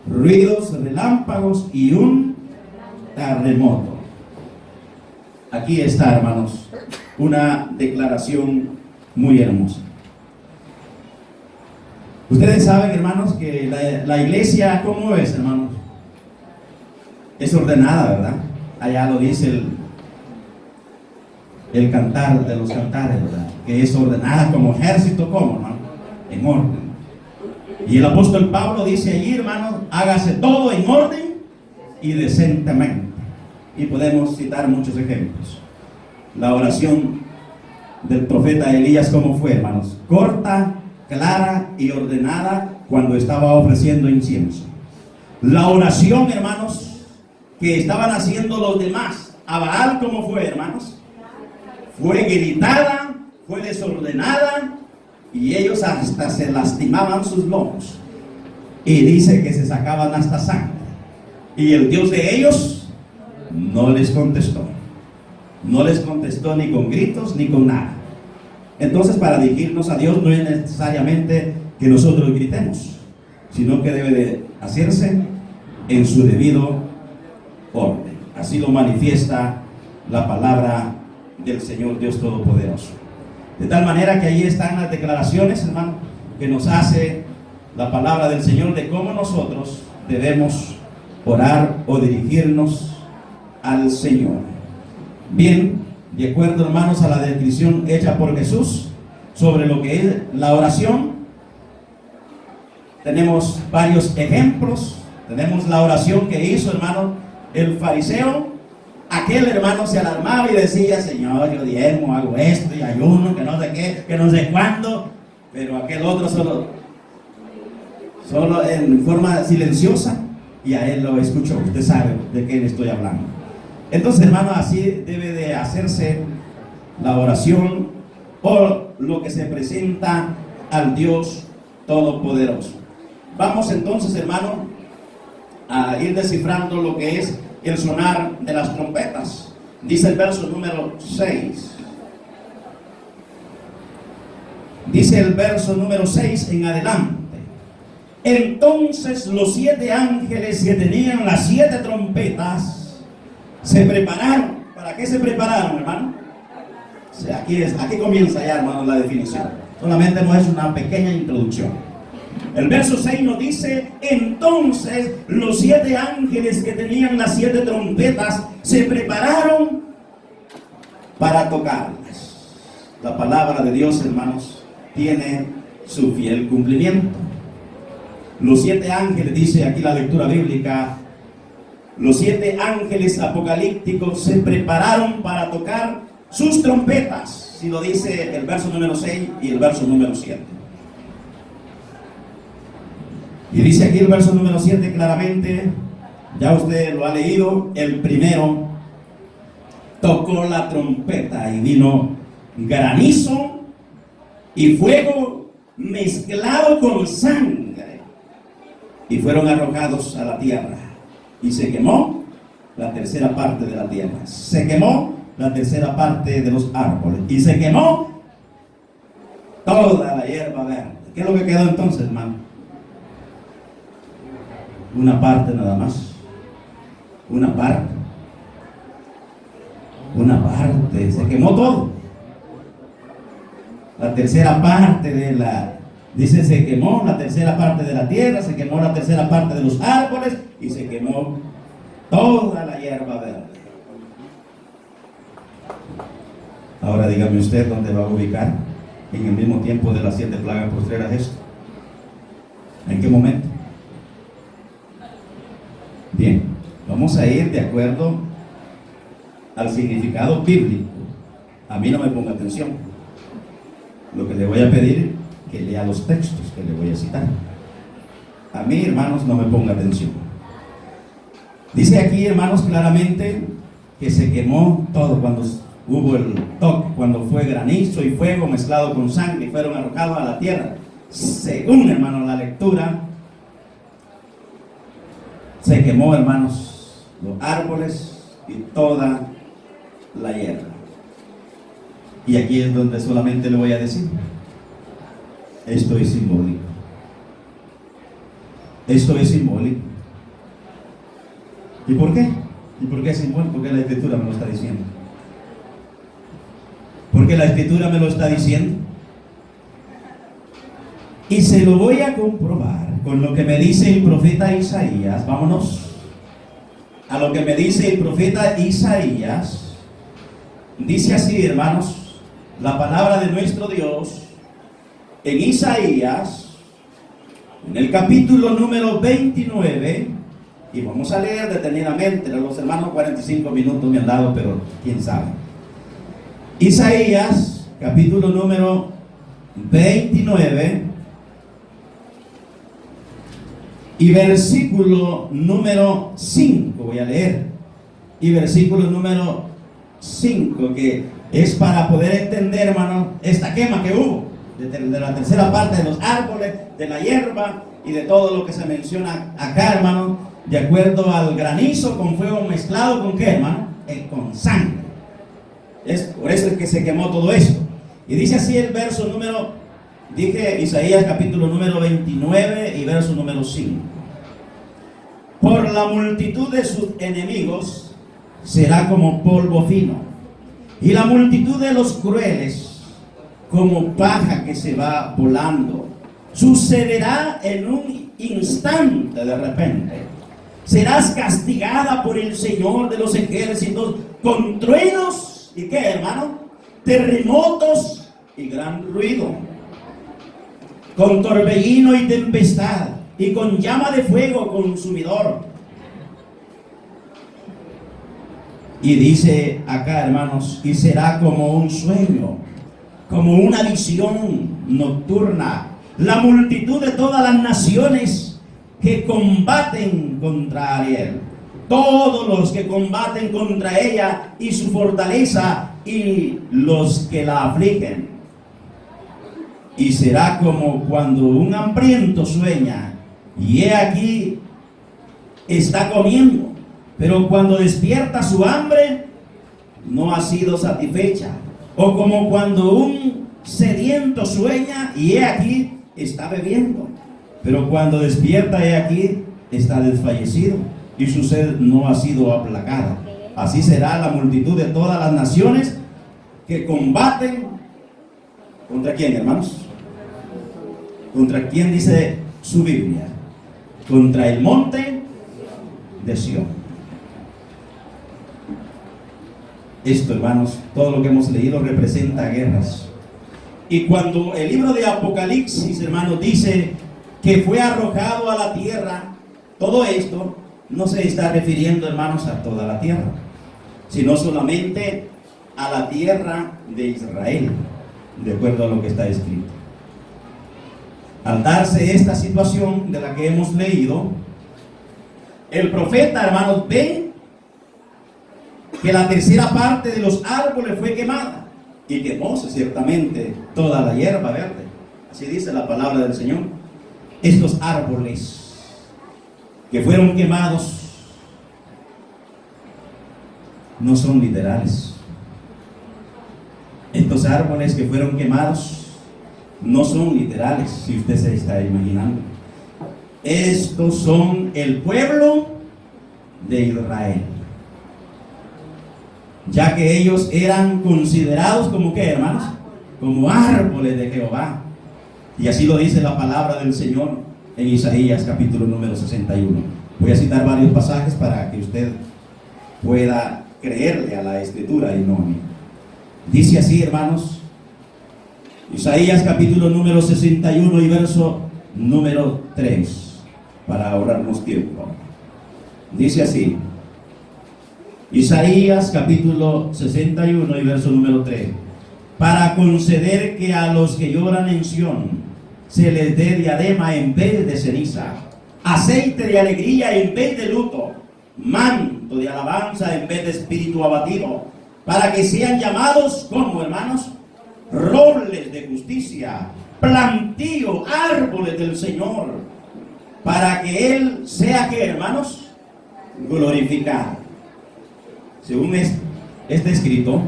ruidos, relámpagos y un terremoto. Aquí está, hermanos, una declaración muy hermosa. Ustedes saben, hermanos, que la iglesia, ¿cómo es, hermanos? Es ordenada, ¿verdad? Allá lo dice el cantar de los cantares, ¿verdad? Que es ordenada como ejército, ¿cómo, hermano? En orden. Y el apóstol Pablo dice allí, hermanos, hágase todo en orden y decentemente. Y podemos citar muchos ejemplos. La oración del profeta Elías, ¿cómo fue, hermanos? Corta, clara y ordenada cuando estaba ofreciendo incienso. La oración, hermanos, que estaban haciendo los demás a Baal, ¿cómo fue, hermanos? Fue gritada, fue desordenada, y ellos hasta se lastimaban sus lomos. Y dice que se sacaban hasta sangre. Y el Dios de ellos no les contestó. No les contestó ni con gritos ni con nada. Entonces, para dirigirnos a Dios no es necesariamente que nosotros gritemos, sino que debe de hacerse en su debido orden. Así lo manifiesta la palabra del Señor Dios Todopoderoso. De tal manera que ahí están las declaraciones, hermano, que nos hace la palabra del Señor de cómo nosotros debemos orar o dirigirnos al Señor. Bien, de acuerdo, hermanos, a la descripción hecha por Jesús sobre lo que es la oración, tenemos varios ejemplos. Tenemos la oración que hizo, hermano, el fariseo. Aquel hermano se alarmaba y decía: Señor, yo diezmo, hago esto y ayuno, que no sé qué, que no sé cuándo. Pero aquel otro solo en forma silenciosa, y a él lo escuchó. Usted sabe de qué le estoy hablando. Entonces, hermano, así debe de hacerse la oración o lo que se presenta al Dios Todopoderoso. Vamos entonces, hermano, a ir descifrando lo que es el sonar de las trompetas. Dice el verso número 6. Dice el verso número 6 en adelante: entonces los 7 ángeles que tenían las 7 trompetas se prepararon. ¿Para qué se prepararon, hermano? O sea, aquí comienza ya, hermano, la definición. Solamente no es una pequeña introducción. El verso 6 nos dice: entonces los 7 ángeles que tenían las 7 trompetas se prepararon para tocarlas. La palabra de Dios, hermanos, tiene su fiel cumplimiento. Los 7 ángeles, dice aquí la lectura bíblica, los 7 ángeles apocalípticos se prepararon para tocar sus trompetas. Si lo dice el verso número 6 y el verso número 7. Y dice aquí el verso número 7 claramente, ya usted lo ha leído: el primero tocó la trompeta y vino granizo y fuego mezclado con sangre, y fueron arrojados a la tierra, y se quemó la tercera parte de la tierra, se quemó la tercera parte de los árboles, y se quemó toda la hierba verde. ¿Qué es lo que quedó entonces, hermano? Una parte nada más. Una parte. Se quemó todo. La tercera parte de la... Dice, se quemó la tercera parte de la tierra, se quemó la tercera parte de los árboles, y se quemó toda la hierba verde. Ahora dígame usted dónde va a ubicar en el mismo tiempo de las 7 plagas postreras esto. ¿En qué momento? Bien, vamos a ir de acuerdo al significado bíblico. A mí no me ponga atención. Lo que le voy a pedir, que lea los textos que le voy a citar. A mí, hermanos, no me ponga atención. Dice aquí, hermanos, claramente que se quemó todo cuando hubo el toque, cuando fue granizo y fuego mezclado con sangre y fueron arrojados a la tierra. Según, hermanos, la lectura, se quemó, hermanos, los árboles y toda la hierba. Y aquí es donde solamente le voy a decir: esto es simbólico. Esto es simbólico. ¿Y por qué? ¿Y por qué es igual? Porque la Escritura me lo está diciendo. Porque la Escritura me lo está diciendo. Y se lo voy a comprobar con lo que me dice el profeta Isaías. Vámonos a lo que me dice el profeta Isaías. Dice así, hermanos, la palabra de nuestro Dios en Isaías, en el capítulo número 29, y vamos a leer detenidamente. Los hermanos 45 minutos me han dado, pero quién sabe. Isaías, capítulo número 29, y versículo número 5, voy a leer, y versículo número 5, que es para poder entender, hermano, esta quema que hubo, de la tercera parte de los árboles, de la hierba, y de todo lo que se menciona acá, hermano, de acuerdo al granizo con fuego mezclado, ¿con qué, hermano? Con sangre. Es por eso que se quemó todo esto. Y dice así el verso número, dije Isaías capítulo número 29 y verso número 5. Por la multitud de sus enemigos será como polvo fino, y la multitud de los crueles como paja que se va volando. Sucederá en un instante, de repente. Serás castigada por el Señor de los ejércitos con truenos y qué, hermano, terremotos y gran ruido, con torbellino y tempestad, y con llama de fuego consumidor. Y dice acá, hermanos, y será como un sueño, como una visión nocturna, la multitud de todas las naciones que combaten contra Ariel, todos los que combaten contra ella y su fortaleza, y los que la afligen. Y será como cuando un hambriento sueña, y he aquí está comiendo, pero cuando despierta su hambre no ha sido satisfecha. O como cuando un sediento sueña, y he aquí está bebiendo, pero cuando despierta, he aquí está desfallecido, y su sed no ha sido aplacada. Así será la multitud de todas las naciones que combaten. ¿Contra quién, hermanos? ¿Contra quién dice su Biblia? Contra el monte de Sión. Esto, hermanos, todo lo que hemos leído representa guerras. Y cuando el libro de Apocalipsis, hermanos, dice que fue arrojado a la tierra, todo esto no se está refiriendo, hermanos, a toda la tierra, sino solamente a la tierra de Israel, de acuerdo a lo que está escrito. Al darse esta situación de la que hemos leído, el profeta, hermanos, ve que la tercera parte de los árboles fue quemada, y quemóse ciertamente toda la hierba verde. Así dice la palabra del Señor. Estos árboles que fueron quemados no son literales. Estos árboles que fueron quemados no son literales, si usted se está imaginando. Estos son el pueblo de Israel, ya que ellos eran considerados como ¿qué, hermanos? Como árboles de Jehová. Y así lo dice la palabra del Señor en Isaías capítulo número 61. Voy a citar varios pasajes para que usted pueda creerle a la Escritura y no a mí. Dice así, hermanos, Isaías capítulo número 61 y verso número 3, para ahorrarnos tiempo. Dice así, Isaías capítulo 61 y verso número 3: para conceder que a los que lloran en Sión se les dé diadema en vez de ceniza, aceite de alegría en vez de luto, manto de alabanza en vez de espíritu abatido, para que sean llamados, como, hermanos, robles de justicia, plantío, árboles del Señor, para que Él sea, ¿qué, hermanos? Glorificado. Según este escrito,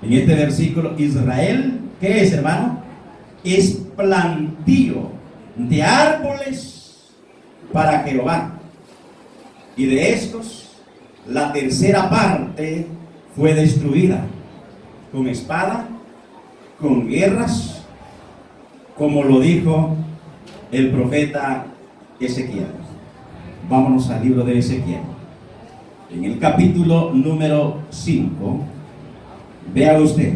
en este versículo, Israel, ¿qué es, hermano? Es plantío de árboles para Jehová. Y de estos, la tercera parte fue destruida con espada, con guerras, como lo dijo el profeta Ezequiel. Vámonos al libro de Ezequiel. En el capítulo número 5, vea usted,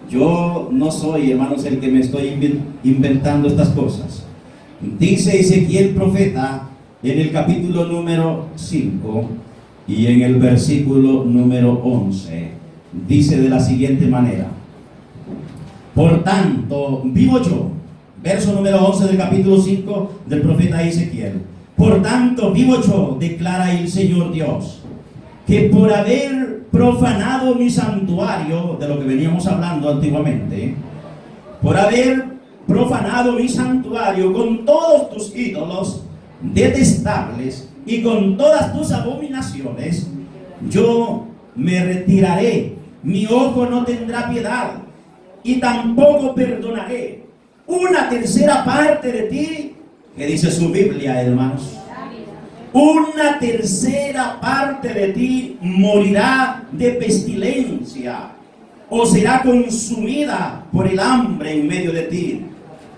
yo no soy, hermanos, el que me estoy inventando estas cosas. Dice Ezequiel profeta en el capítulo número 5 y en el versículo número 11, dice de la siguiente manera: por tanto, vivo yo, verso número 11 del capítulo 5 del profeta Ezequiel. Por tanto, vivo yo, declara el Señor Dios, que por haber profanado mi santuario, de lo que veníamos hablando antiguamente, por haber profanado mi santuario con todos tus ídolos detestables y con todas tus abominaciones, yo me retiraré, mi ojo no tendrá piedad, y tampoco perdonaré una tercera parte de ti. ¿Qué dice su Biblia, hermanos? Una tercera parte de ti morirá de pestilencia o será consumida por el hambre en medio de ti.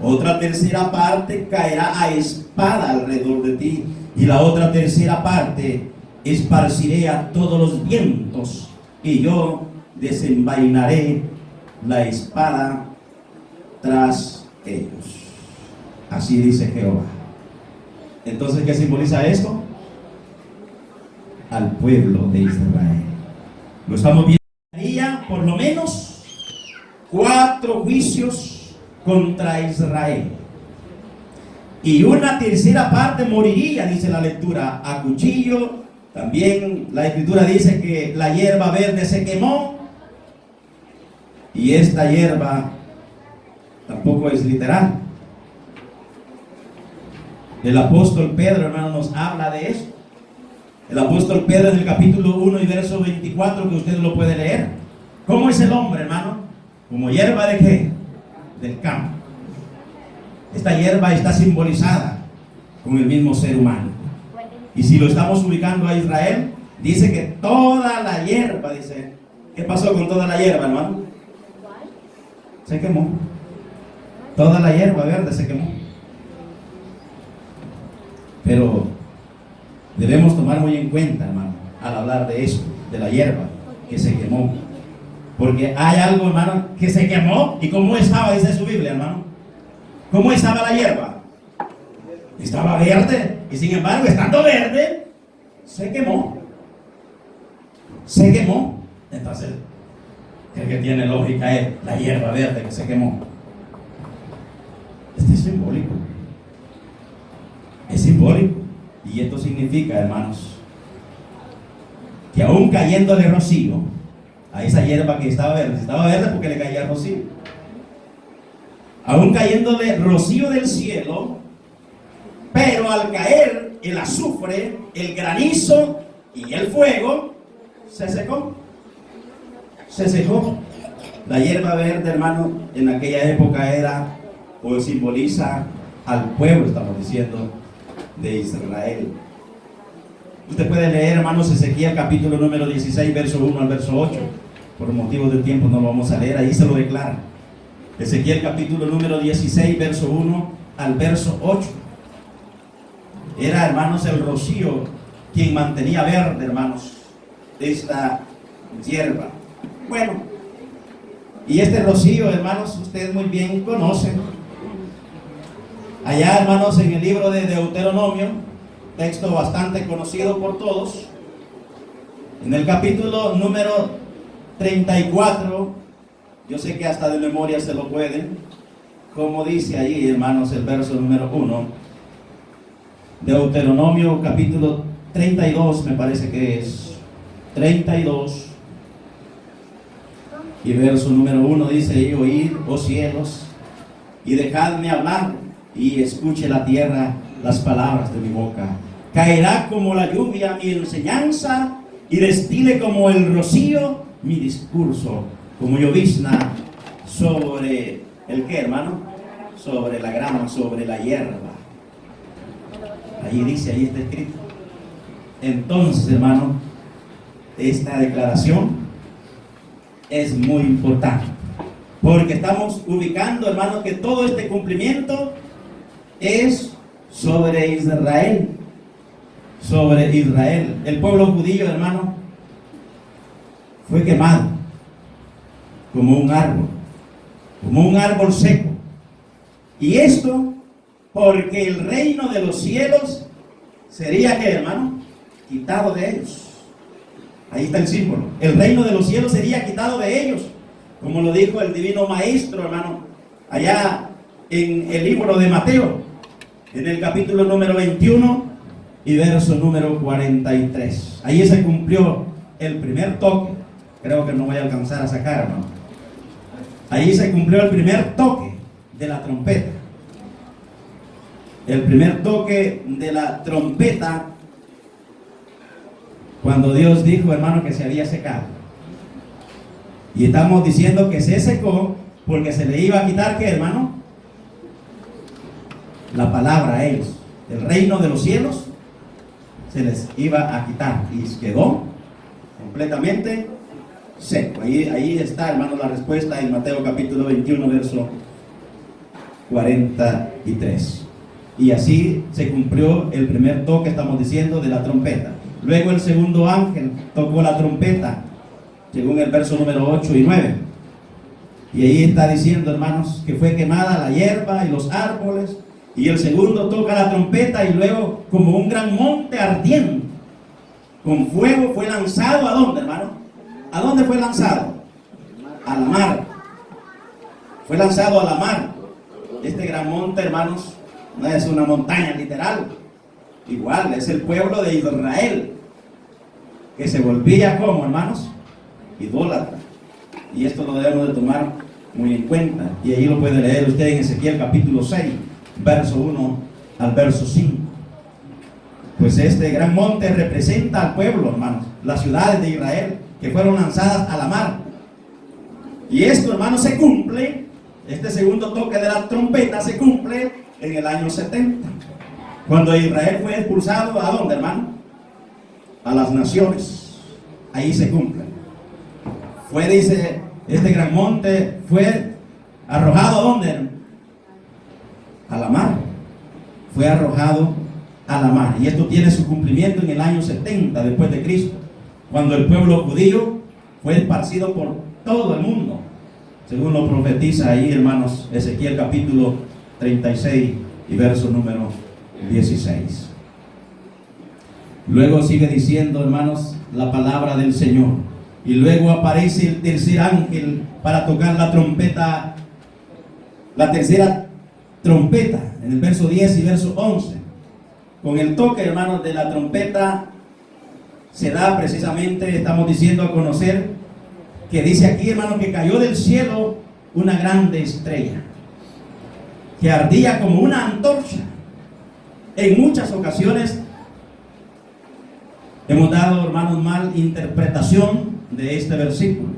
Otra tercera parte caerá a espada alrededor de ti, y la otra tercera parte esparciré a todos los vientos, y yo desenvainaré la espada tras ellos. Así dice Jehová. Entonces, ¿qué simboliza esto? Al pueblo de Israel. Lo estamos viendo. Por lo menos 4 juicios contra Israel, y una tercera parte moriría, dice la lectura, a cuchillo. También la escritura dice que la hierba verde se quemó, y esta hierba tampoco es literal. El apóstol Pedro, hermano, nos habla de eso. El apóstol Pedro en el capítulo 1 y verso 24, que usted lo puede leer. ¿Cómo es el hombre, hermano? Como hierba de ¿qué? Del campo. Esta hierba está simbolizada con el mismo ser humano. Y si lo estamos ubicando a Israel, dice que toda la hierba, dice, ¿qué pasó con toda la hierba, hermano? Se quemó. Toda la hierba verde se quemó. Pero debemos tomar muy en cuenta, hermano, al hablar de eso, de la hierba que se quemó. Porque hay algo, hermano, que se quemó. ¿Y cómo estaba? Dice su Biblia, hermano. ¿Cómo estaba la hierba? Estaba verde. Y sin embargo, estando verde, se quemó. Se quemó. Entonces, el que tiene lógica es la hierba verde que se quemó. Este es simbólico. Es simbólico. Y esto significa, hermanos, que aún cayéndole rocío a esa hierba que estaba verde porque le caía rocío, aún cayéndole rocío del cielo, pero al caer el azufre, el granizo y el fuego, se secó. Se secó. La hierba verde, hermano, en aquella época era o simboliza al pueblo, estamos diciendo, de Israel. Usted puede leer, hermanos, Ezequiel capítulo número 16, verso 1 al verso 8. Por motivos de tiempo no lo vamos a leer, ahí se lo declara. Ezequiel capítulo número 16, verso 1 al verso 8. Era, hermanos, el rocío quien mantenía verde, hermanos, esta hierba. Bueno, y este rocío, hermanos, ustedes muy bien conocen. Allá, hermanos, en el libro de Deuteronomio, texto bastante conocido por todos, en el capítulo número 34, yo sé que hasta de memoria se lo pueden, como dice allí, hermanos, el verso número 1, Deuteronomio capítulo 32, me parece que es 32, y verso número 1 dice: y oíd, oh cielos, y dejadme hablar, y escuche la tierra las palabras de mi boca. Caerá como la lluvia mi enseñanza, y destile como el rocío mi discurso, como llovizna sobre el ¿qué, hermano? Sobre la grama, sobre la hierba. Ahí dice, ahí está escrito. Entonces, hermano, esta declaración es muy importante, porque estamos ubicando, hermano, que todo este cumplimiento es sobre Israel. Sobre Israel. El pueblo judío, hermano, fue quemado como un árbol seco. Y esto porque el reino de los cielos sería, ¿qué, hermano? Quitado de ellos. Ahí está el símbolo. El reino de los cielos sería quitado de ellos, como lo dijo el divino maestro, hermano, allá en el libro de Mateo, en el capítulo número 21 y verso número 43. Ahí se cumplió el primer toque. Creo que no voy a alcanzar a sacar, hermano. Ahí se cumplió el primer toque de la trompeta. El primer toque de la trompeta, cuando Dios dijo, hermano, que se había secado. Y estamos diciendo que se secó porque se le iba a quitar, ¿qué, hermano? La palabra a ellos. El reino de los cielos se les iba a quitar y quedó completamente seco. Ahí está, hermano, la respuesta en Mateo capítulo 21, verso 43. Y así se cumplió el primer toque, estamos diciendo, de la trompeta. Luego el segundo ángel tocó la trompeta, según el verso número 8 y 9. Y ahí está diciendo, hermanos, que fue quemada la hierba y los árboles. Y el segundo toca la trompeta y luego, como un gran monte ardiente, con fuego, fue lanzado. ¿A dónde, hermano? ¿A dónde fue lanzado? A la mar. Fue lanzado a la mar. Este gran monte, hermanos, no es una montaña literal. Igual, es el pueblo de Israel, que se volvía como, hermanos, idólatra. Y esto lo debemos de tomar muy en cuenta. Y ahí lo puede leer usted en Ezequiel capítulo 6, verso 1 al verso 5. Pues este gran monte representa al pueblo, hermanos, las ciudades de Israel que fueron lanzadas a la mar. Y esto, hermanos, se cumple, este segundo toque de la trompeta se cumple en el año 70, cuando Israel fue expulsado. ¿A dónde, hermano? A las naciones. Ahí se cumple. Fue, dice, este gran monte fue arrojado ¿a dónde? A la mar. Fue arrojado a la mar. Y esto tiene su cumplimiento en el año 70 después de Cristo, cuando el pueblo judío fue esparcido por todo el mundo, según lo profetiza ahí, hermanos, Ezequiel capítulo 36 y verso número 16. Luego sigue diciendo, hermanos, la palabra del Señor. Y luego aparece el tercer ángel para tocar la trompeta, la tercera trompeta, en el verso 10 y verso 11. Con el toque, hermanos, de la trompeta se da precisamente, estamos diciendo a conocer, que dice aquí, hermanos, que cayó del cielo una grande estrella, que ardía como una antorcha. En muchas ocasiones hemos dado, hermanos, mal interpretación de este versículo,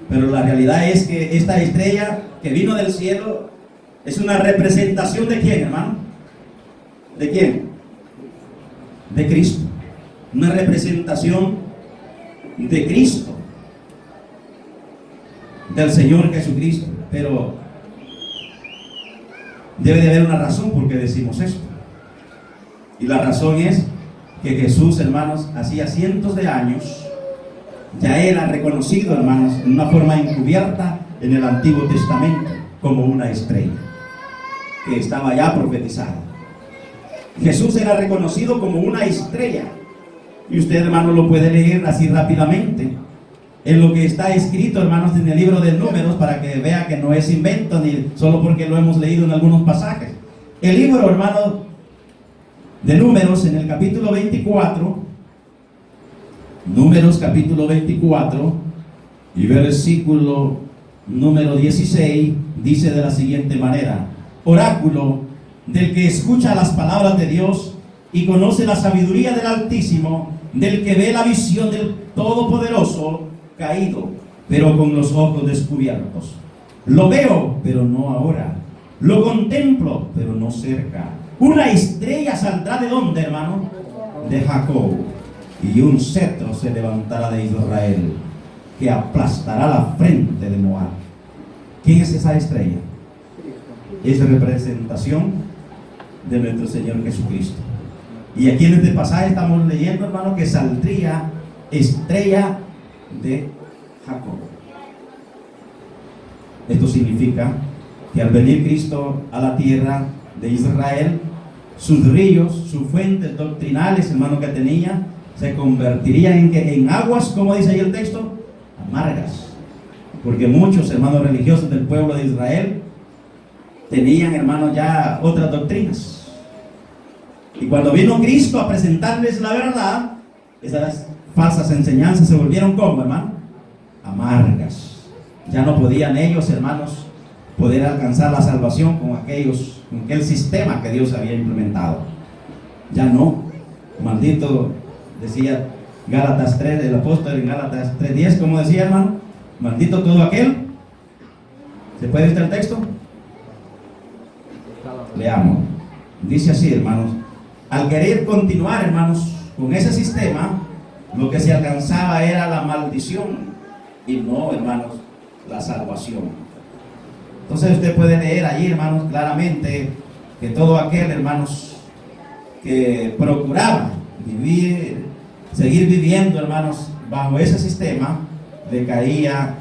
pero la realidad es que esta estrella que vino del cielo es una representación de ¿quién, hermano? ¿De quién? De Cristo. Una representación de Cristo, del Señor Jesucristo. Pero debe de haber una razón por qué decimos esto. Y la razón es que Jesús, hermanos, hacía cientos de años ya era reconocido, hermanos, en una forma encubierta en el Antiguo Testamento como una estrella que estaba ya profetizada. Jesús era reconocido como una estrella, y usted, hermano, lo puede leer así rápidamente en lo que está escrito, hermanos, en el libro de Números, para que vea que no es invento ni solo porque lo hemos leído en algunos pasajes. El libro, hermano, de Números, en el capítulo 24, Números capítulo 24 y versículo número 16, dice de la siguiente manera: oráculo del que escucha las palabras de Dios y conoce la sabiduría del Altísimo, del que ve la visión del Todopoderoso, caído, pero con los ojos descubiertos. Lo veo, pero no ahora. Lo contemplo, pero no cerca. Una estrella saldrá ¿de dónde, hermano? de Jacob, y un cetro se levantará de Israel, que aplastará la frente de Moab. ¿Quién es esa estrella? Es representación de nuestro Señor Jesucristo. Y aquí en este pasaje estamos leyendo, hermano, que saldría estrella de Jacob. Esto significa que al venir Cristo a la tierra de Israel, sus ríos, sus fuentes doctrinales, hermano, que tenía, se convertirían en aguas, como dice ahí el texto, amargas. Porque muchos hermanos religiosos del pueblo de Israel tenían, hermanos, ya otras doctrinas. Y cuando vino Cristo a presentarles la verdad, esas falsas enseñanzas se volvieron como, hermano, amargas. Ya no podían ellos, hermanos, poder alcanzar la salvación con aquel sistema que Dios había implementado. Ya no. Maldito, decía Gálatas 3, el apóstol en Gálatas 3:10, como decía, hermano, maldito todo aquel. ¿Se puede ver el texto? Leamos. Dice así, hermanos: al querer continuar, hermanos, con ese sistema, lo que se alcanzaba era la maldición y no, hermanos, la salvación. Entonces usted puede leer allí, hermanos, claramente que todo aquel, hermanos, que procuraba seguir viviendo, hermanos, bajo ese sistema, le caía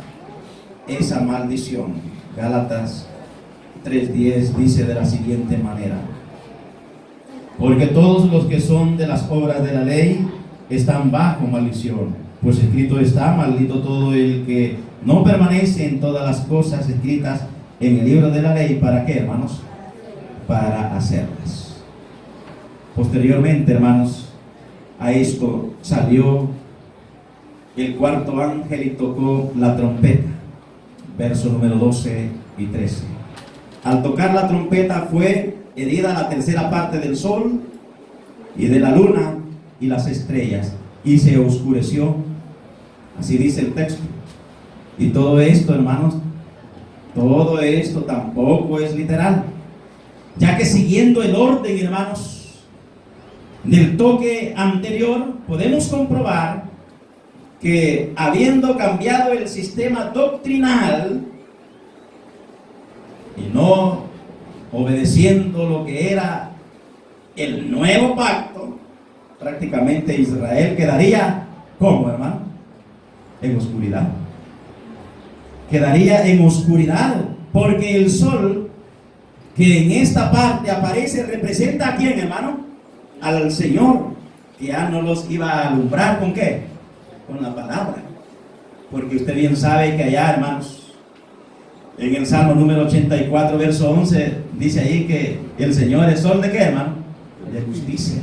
esa maldición. Gálatas 3:10 dice de la siguiente manera: porque todos los que son de las obras de la ley están bajo maldición, pues escrito está: maldito todo el que no permanece en todas las cosas escritas en el libro de la ley. ¿Para qué, hermanos? Para hacerlas. Posteriormente, hermanos, a esto salió el cuarto ángel y tocó la trompeta. Verso número 12 y 13. Al tocar la trompeta fue herida la tercera parte del sol y de la luna y las estrellas, y se oscureció. Así dice el texto. Y todo esto, hermanos, todo esto tampoco es literal, ya que siguiendo el orden, hermanos, del toque anterior, podemos comprobar que habiendo cambiado el sistema doctrinal y no obedeciendo lo que era el nuevo pacto, prácticamente Israel quedaría, ¿cómo, hermano? En oscuridad. Quedaría en oscuridad, porque el sol que en esta parte aparece representa a quién, hermano? Al Señor, que ya no los iba a alumbrar ¿con qué? Con la palabra. Porque usted bien sabe que allá, hermanos, en el Salmo número 84, verso 11, dice ahí que el Señor es sol de qué, hermano? De justicia.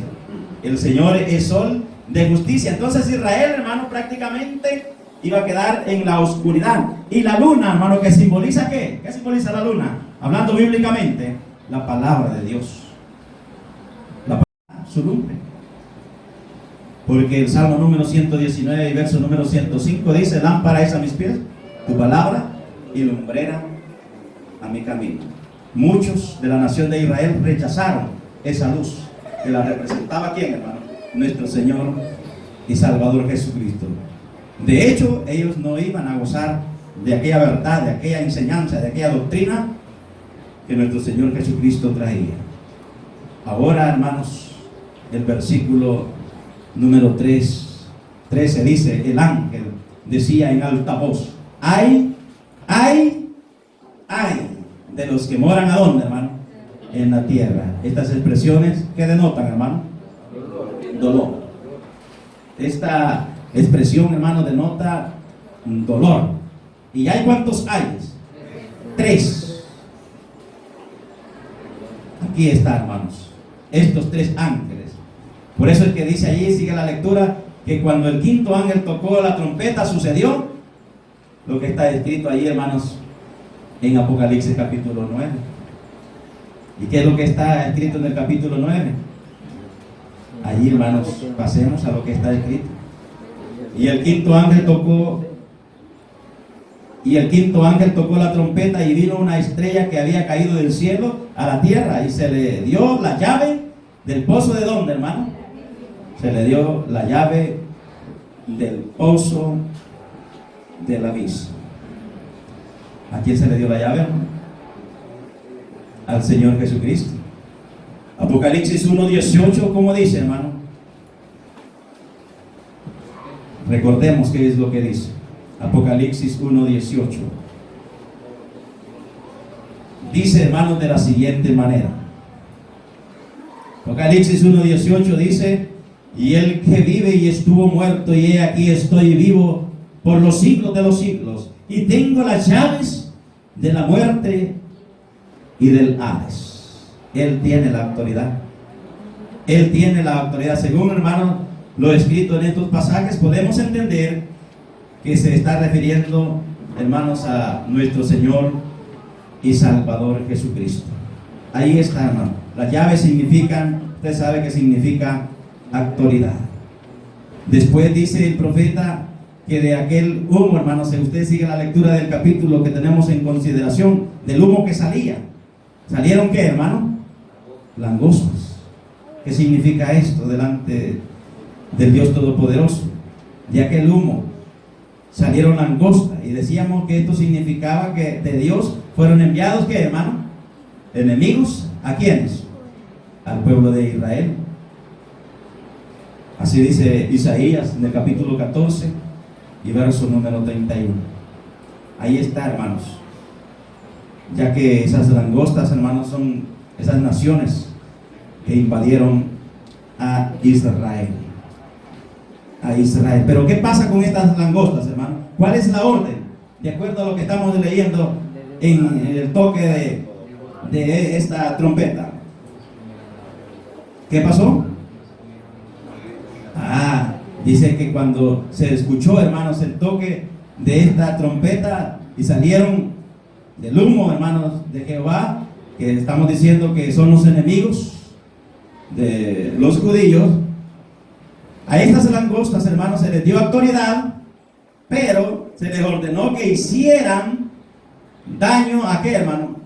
El Señor es sol de justicia. Entonces Israel, hermano, prácticamente iba a quedar en la oscuridad. Y la luna, hermano, ¿que simboliza qué? ¿Qué simboliza la luna? Hablando bíblicamente, la palabra de Dios. La palabra, su lumbre. Porque el Salmo número 119 y verso número 105 dice: lámpara es a mis pies tu palabra y lumbrera a mi camino. Muchos de la nación de Israel rechazaron esa luz que la representaba ¿quién, hermano? Nuestro Señor y Salvador Jesucristo. De hecho, ellos no iban a gozar de aquella verdad, de aquella enseñanza, de aquella doctrina que nuestro Señor Jesucristo traía. Ahora, hermanos, el versículo número 13 dice: el ángel decía en alta voz: ay de los que moran, ¿a dónde, hermano? En la tierra. Estas expresiones, ¿qué denotan, hermano? Dolor. Esta expresión, hermano, denota dolor. ¿Y hay cuántos hayes? 3. Aquí está, hermanos, estos 3 ángeles. Por eso es que dice allí, sigue la lectura, que cuando el quinto ángel tocó la trompeta sucedió lo que está escrito allí, hermanos, en Apocalipsis capítulo 9. ¿Y qué es lo que está escrito en el capítulo 9? Allí, hermanos, pasemos a lo que está escrito. Y el quinto ángel tocó la trompeta, y vino una estrella que había caído del cielo a la tierra, y se le dio la llave del pozo. ¿De dónde, hermano? Se le dio la llave del pozo del abismo. ¿A quién se le dio la llave, hermano? Al Señor Jesucristo. Apocalipsis 1:18, ¿cómo dice, hermano? Recordemos qué es lo que dice. Apocalipsis 1:18. Dice, hermanos, de la siguiente manera. Apocalipsis 1:18 dice: y el que vive y estuvo muerto, y he aquí estoy vivo por los siglos de los siglos, y tengo las llaves de la muerte y del Hades. Él tiene la autoridad. Él tiene la autoridad. Según, hermanos, lo escrito en estos pasajes, podemos entender que se está refiriendo, hermanos, a nuestro Señor y Salvador Jesucristo. Ahí está, hermano. Las llaves significan, usted sabe que significa autoridad. Después dice el profeta que de aquel humo, hermanos, si usted sigue la lectura del capítulo que tenemos en consideración, del humo que salía, ¿salieron qué, hermano? Langostas. ¿Qué significa esto delante del Dios Todopoderoso? De aquel humo salieron langostas, y decíamos que esto significaba que de Dios fueron enviados, ¿qué, hermano? Enemigos. ¿A quiénes? Al pueblo de Israel. Así dice Isaías en el capítulo 14 y verso número 31. Ahí está, hermanos. Ya que esas langostas, hermanos, son esas naciones que invadieron a Israel. A Israel. Pero ¿qué pasa con estas langostas, hermano? ¿Cuál es la orden? De acuerdo a lo que estamos leyendo en el toque de esta trompeta. ¿Qué pasó? Dice que cuando se escuchó, hermanos, el toque de esta trompeta y salieron del humo, hermanos, de Jehová, que estamos diciendo que son los enemigos de los judíos, a estas langostas, hermanos, se les dio autoridad, pero se les ordenó que hicieran daño a qué, hermano?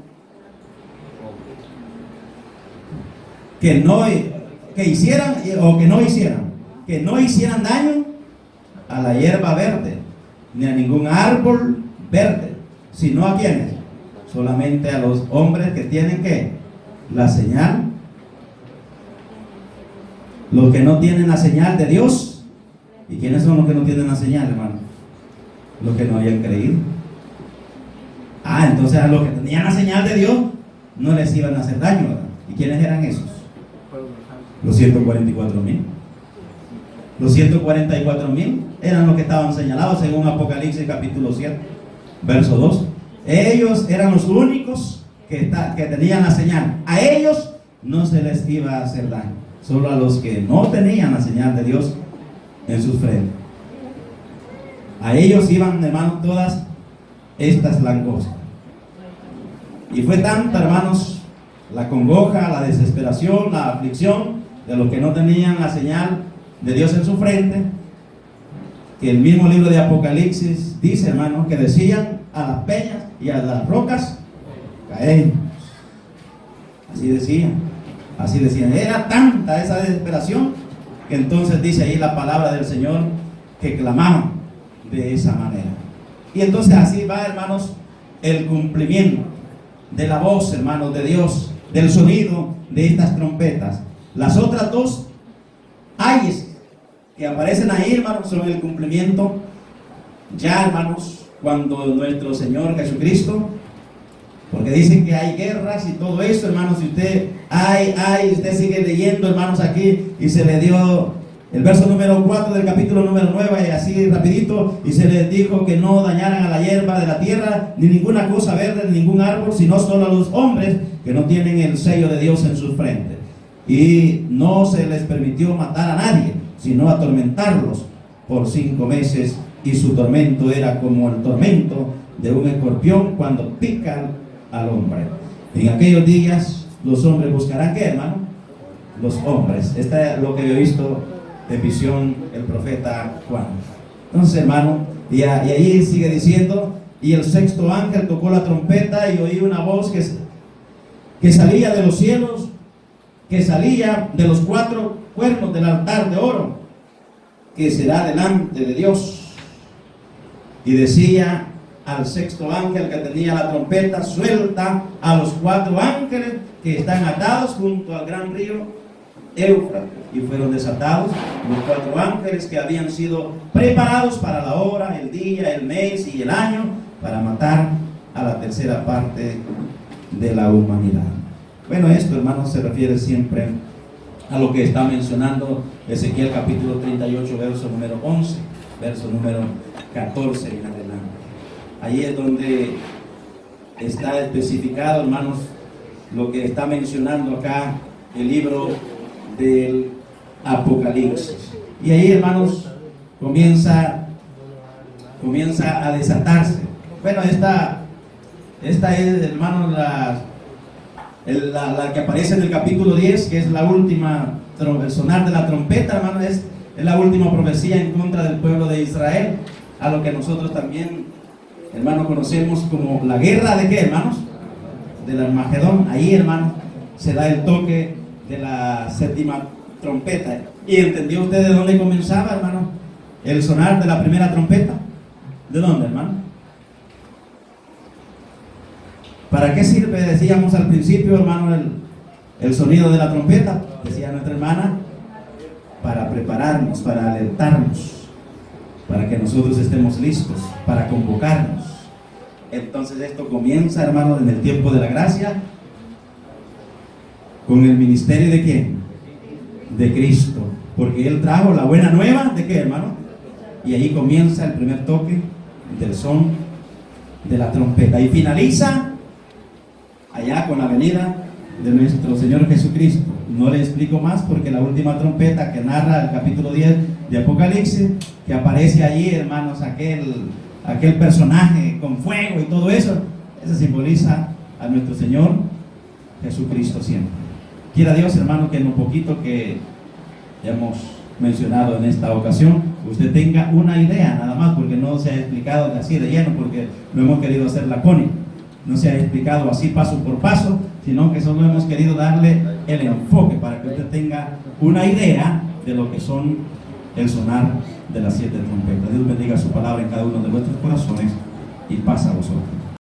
Que hicieran o que no hicieran. Que no hicieran daño a la hierba verde, ni a ningún árbol verde, sino a quienes, solamente a los hombres que tienen que la señal, los que no tienen la señal de Dios. ¿Y quiénes son los que no tienen la señal, hermano? Los que no habían creído. Entonces a los que tenían la señal de Dios no les iban a hacer daño, ¿verdad? ¿Y quiénes eran esos? Los 144,000. Los 144,000 eran los que estaban señalados según Apocalipsis capítulo 7, verso 2. Ellos eran los únicos que tenían la señal. A ellos no se les iba a hacer daño, solo a los que no tenían la señal de Dios en sus frentes. A ellos iban, hermanos, todas estas langostas. Y fue tanta, hermanos, la congoja, la desesperación, la aflicción de los que no tenían la señal de Dios en su frente, que el mismo libro de Apocalipsis dice, hermanos, que decían a las peñas y a las rocas: caemos. Así decían. Era tanta esa desesperación que entonces dice ahí la palabra del Señor que clamaban de esa manera. Y entonces así va, hermanos, el cumplimiento de la voz, hermanos, de Dios, del sonido de estas trompetas. Las otras dos ayes que aparecen ahí, hermanos, son el cumplimiento ya, hermanos, cuando nuestro Señor Jesucristo, porque dicen que hay guerras y todo eso, hermanos, y usted usted sigue leyendo, hermanos, aquí, y se le dio el verso número 4 del capítulo número 9, y así rapidito, y se les dijo que no dañaran a la hierba de la tierra, ni ninguna cosa verde, ni ningún árbol, sino solo a los hombres que no tienen el sello de Dios en sus frentes. Y no se les permitió matar a nadie, sino atormentarlos por 5 meses, y su tormento era como el tormento de un escorpión cuando pican al hombre. En aquellos días los hombres buscarán ¿qué, hermano? Los hombres. Esta es lo que he visto en visión el profeta Juan. Entonces, hermano, y ahí sigue diciendo: y el sexto ángel tocó la trompeta, y oí una voz que salía de los cielos, que salía de los 4 cuernos del altar de oro, que será delante de Dios. Y decía al 6.º ángel que tenía la trompeta: suelta a los 4 ángeles que están atados junto al gran río Éufrates. Y fueron desatados los 4 ángeles que habían sido preparados para la hora, el día, el mes y el año, para matar a la tercera parte de la humanidad. Bueno, esto, hermanos, se refiere siempre a lo que está mencionando Ezequiel capítulo 38, verso número 11, verso número 14 en adelante. Ahí es donde está especificado, hermanos, lo que está mencionando acá el libro del Apocalipsis. Y ahí, hermanos, comienza a desatarse. Bueno, esta es, hermanos, la que aparece en el capítulo 10, que es la última, el sonar de la trompeta, hermanos, es la última profecía en contra del pueblo de Israel, a lo que nosotros también, hermanos, conocemos como la guerra de ¿qué, hermanos? Del Armagedón. Ahí, hermanos, se da el toque de la 7ª trompeta. ¿Y entendió usted de dónde comenzaba, hermano, el sonar de la primera trompeta? ¿De dónde, hermano? ¿Para qué sirve? Decíamos al principio, hermano, el sonido de la trompeta, decía nuestra hermana, para prepararnos, para alertarnos, para que nosotros estemos listos, para convocarnos. Entonces esto comienza, hermano, en el tiempo de la gracia, con el ministerio ¿de quién? De Cristo, porque Él trajo la buena nueva, ¿de qué, hermano? Y ahí comienza el primer toque del son de la trompeta, y finaliza allá con la venida de nuestro Señor Jesucristo. No le explico más, porque la última trompeta que narra el capítulo 10 de Apocalipsis, que aparece allí, hermanos, aquel personaje con fuego y todo eso, eso simboliza a nuestro Señor Jesucristo siempre. Quiera Dios, hermano, que en lo poquito que hemos mencionado en esta ocasión, usted tenga una idea nada más, porque no se ha explicado así de lleno, porque no hemos querido hacer lacónico, no se ha explicado así paso por paso, sino que solo hemos querido darle el enfoque para que usted tenga una idea de lo que son el sonar de las 7 trompetas. Dios bendiga su palabra en cada uno de vuestros corazones y paz a vosotros.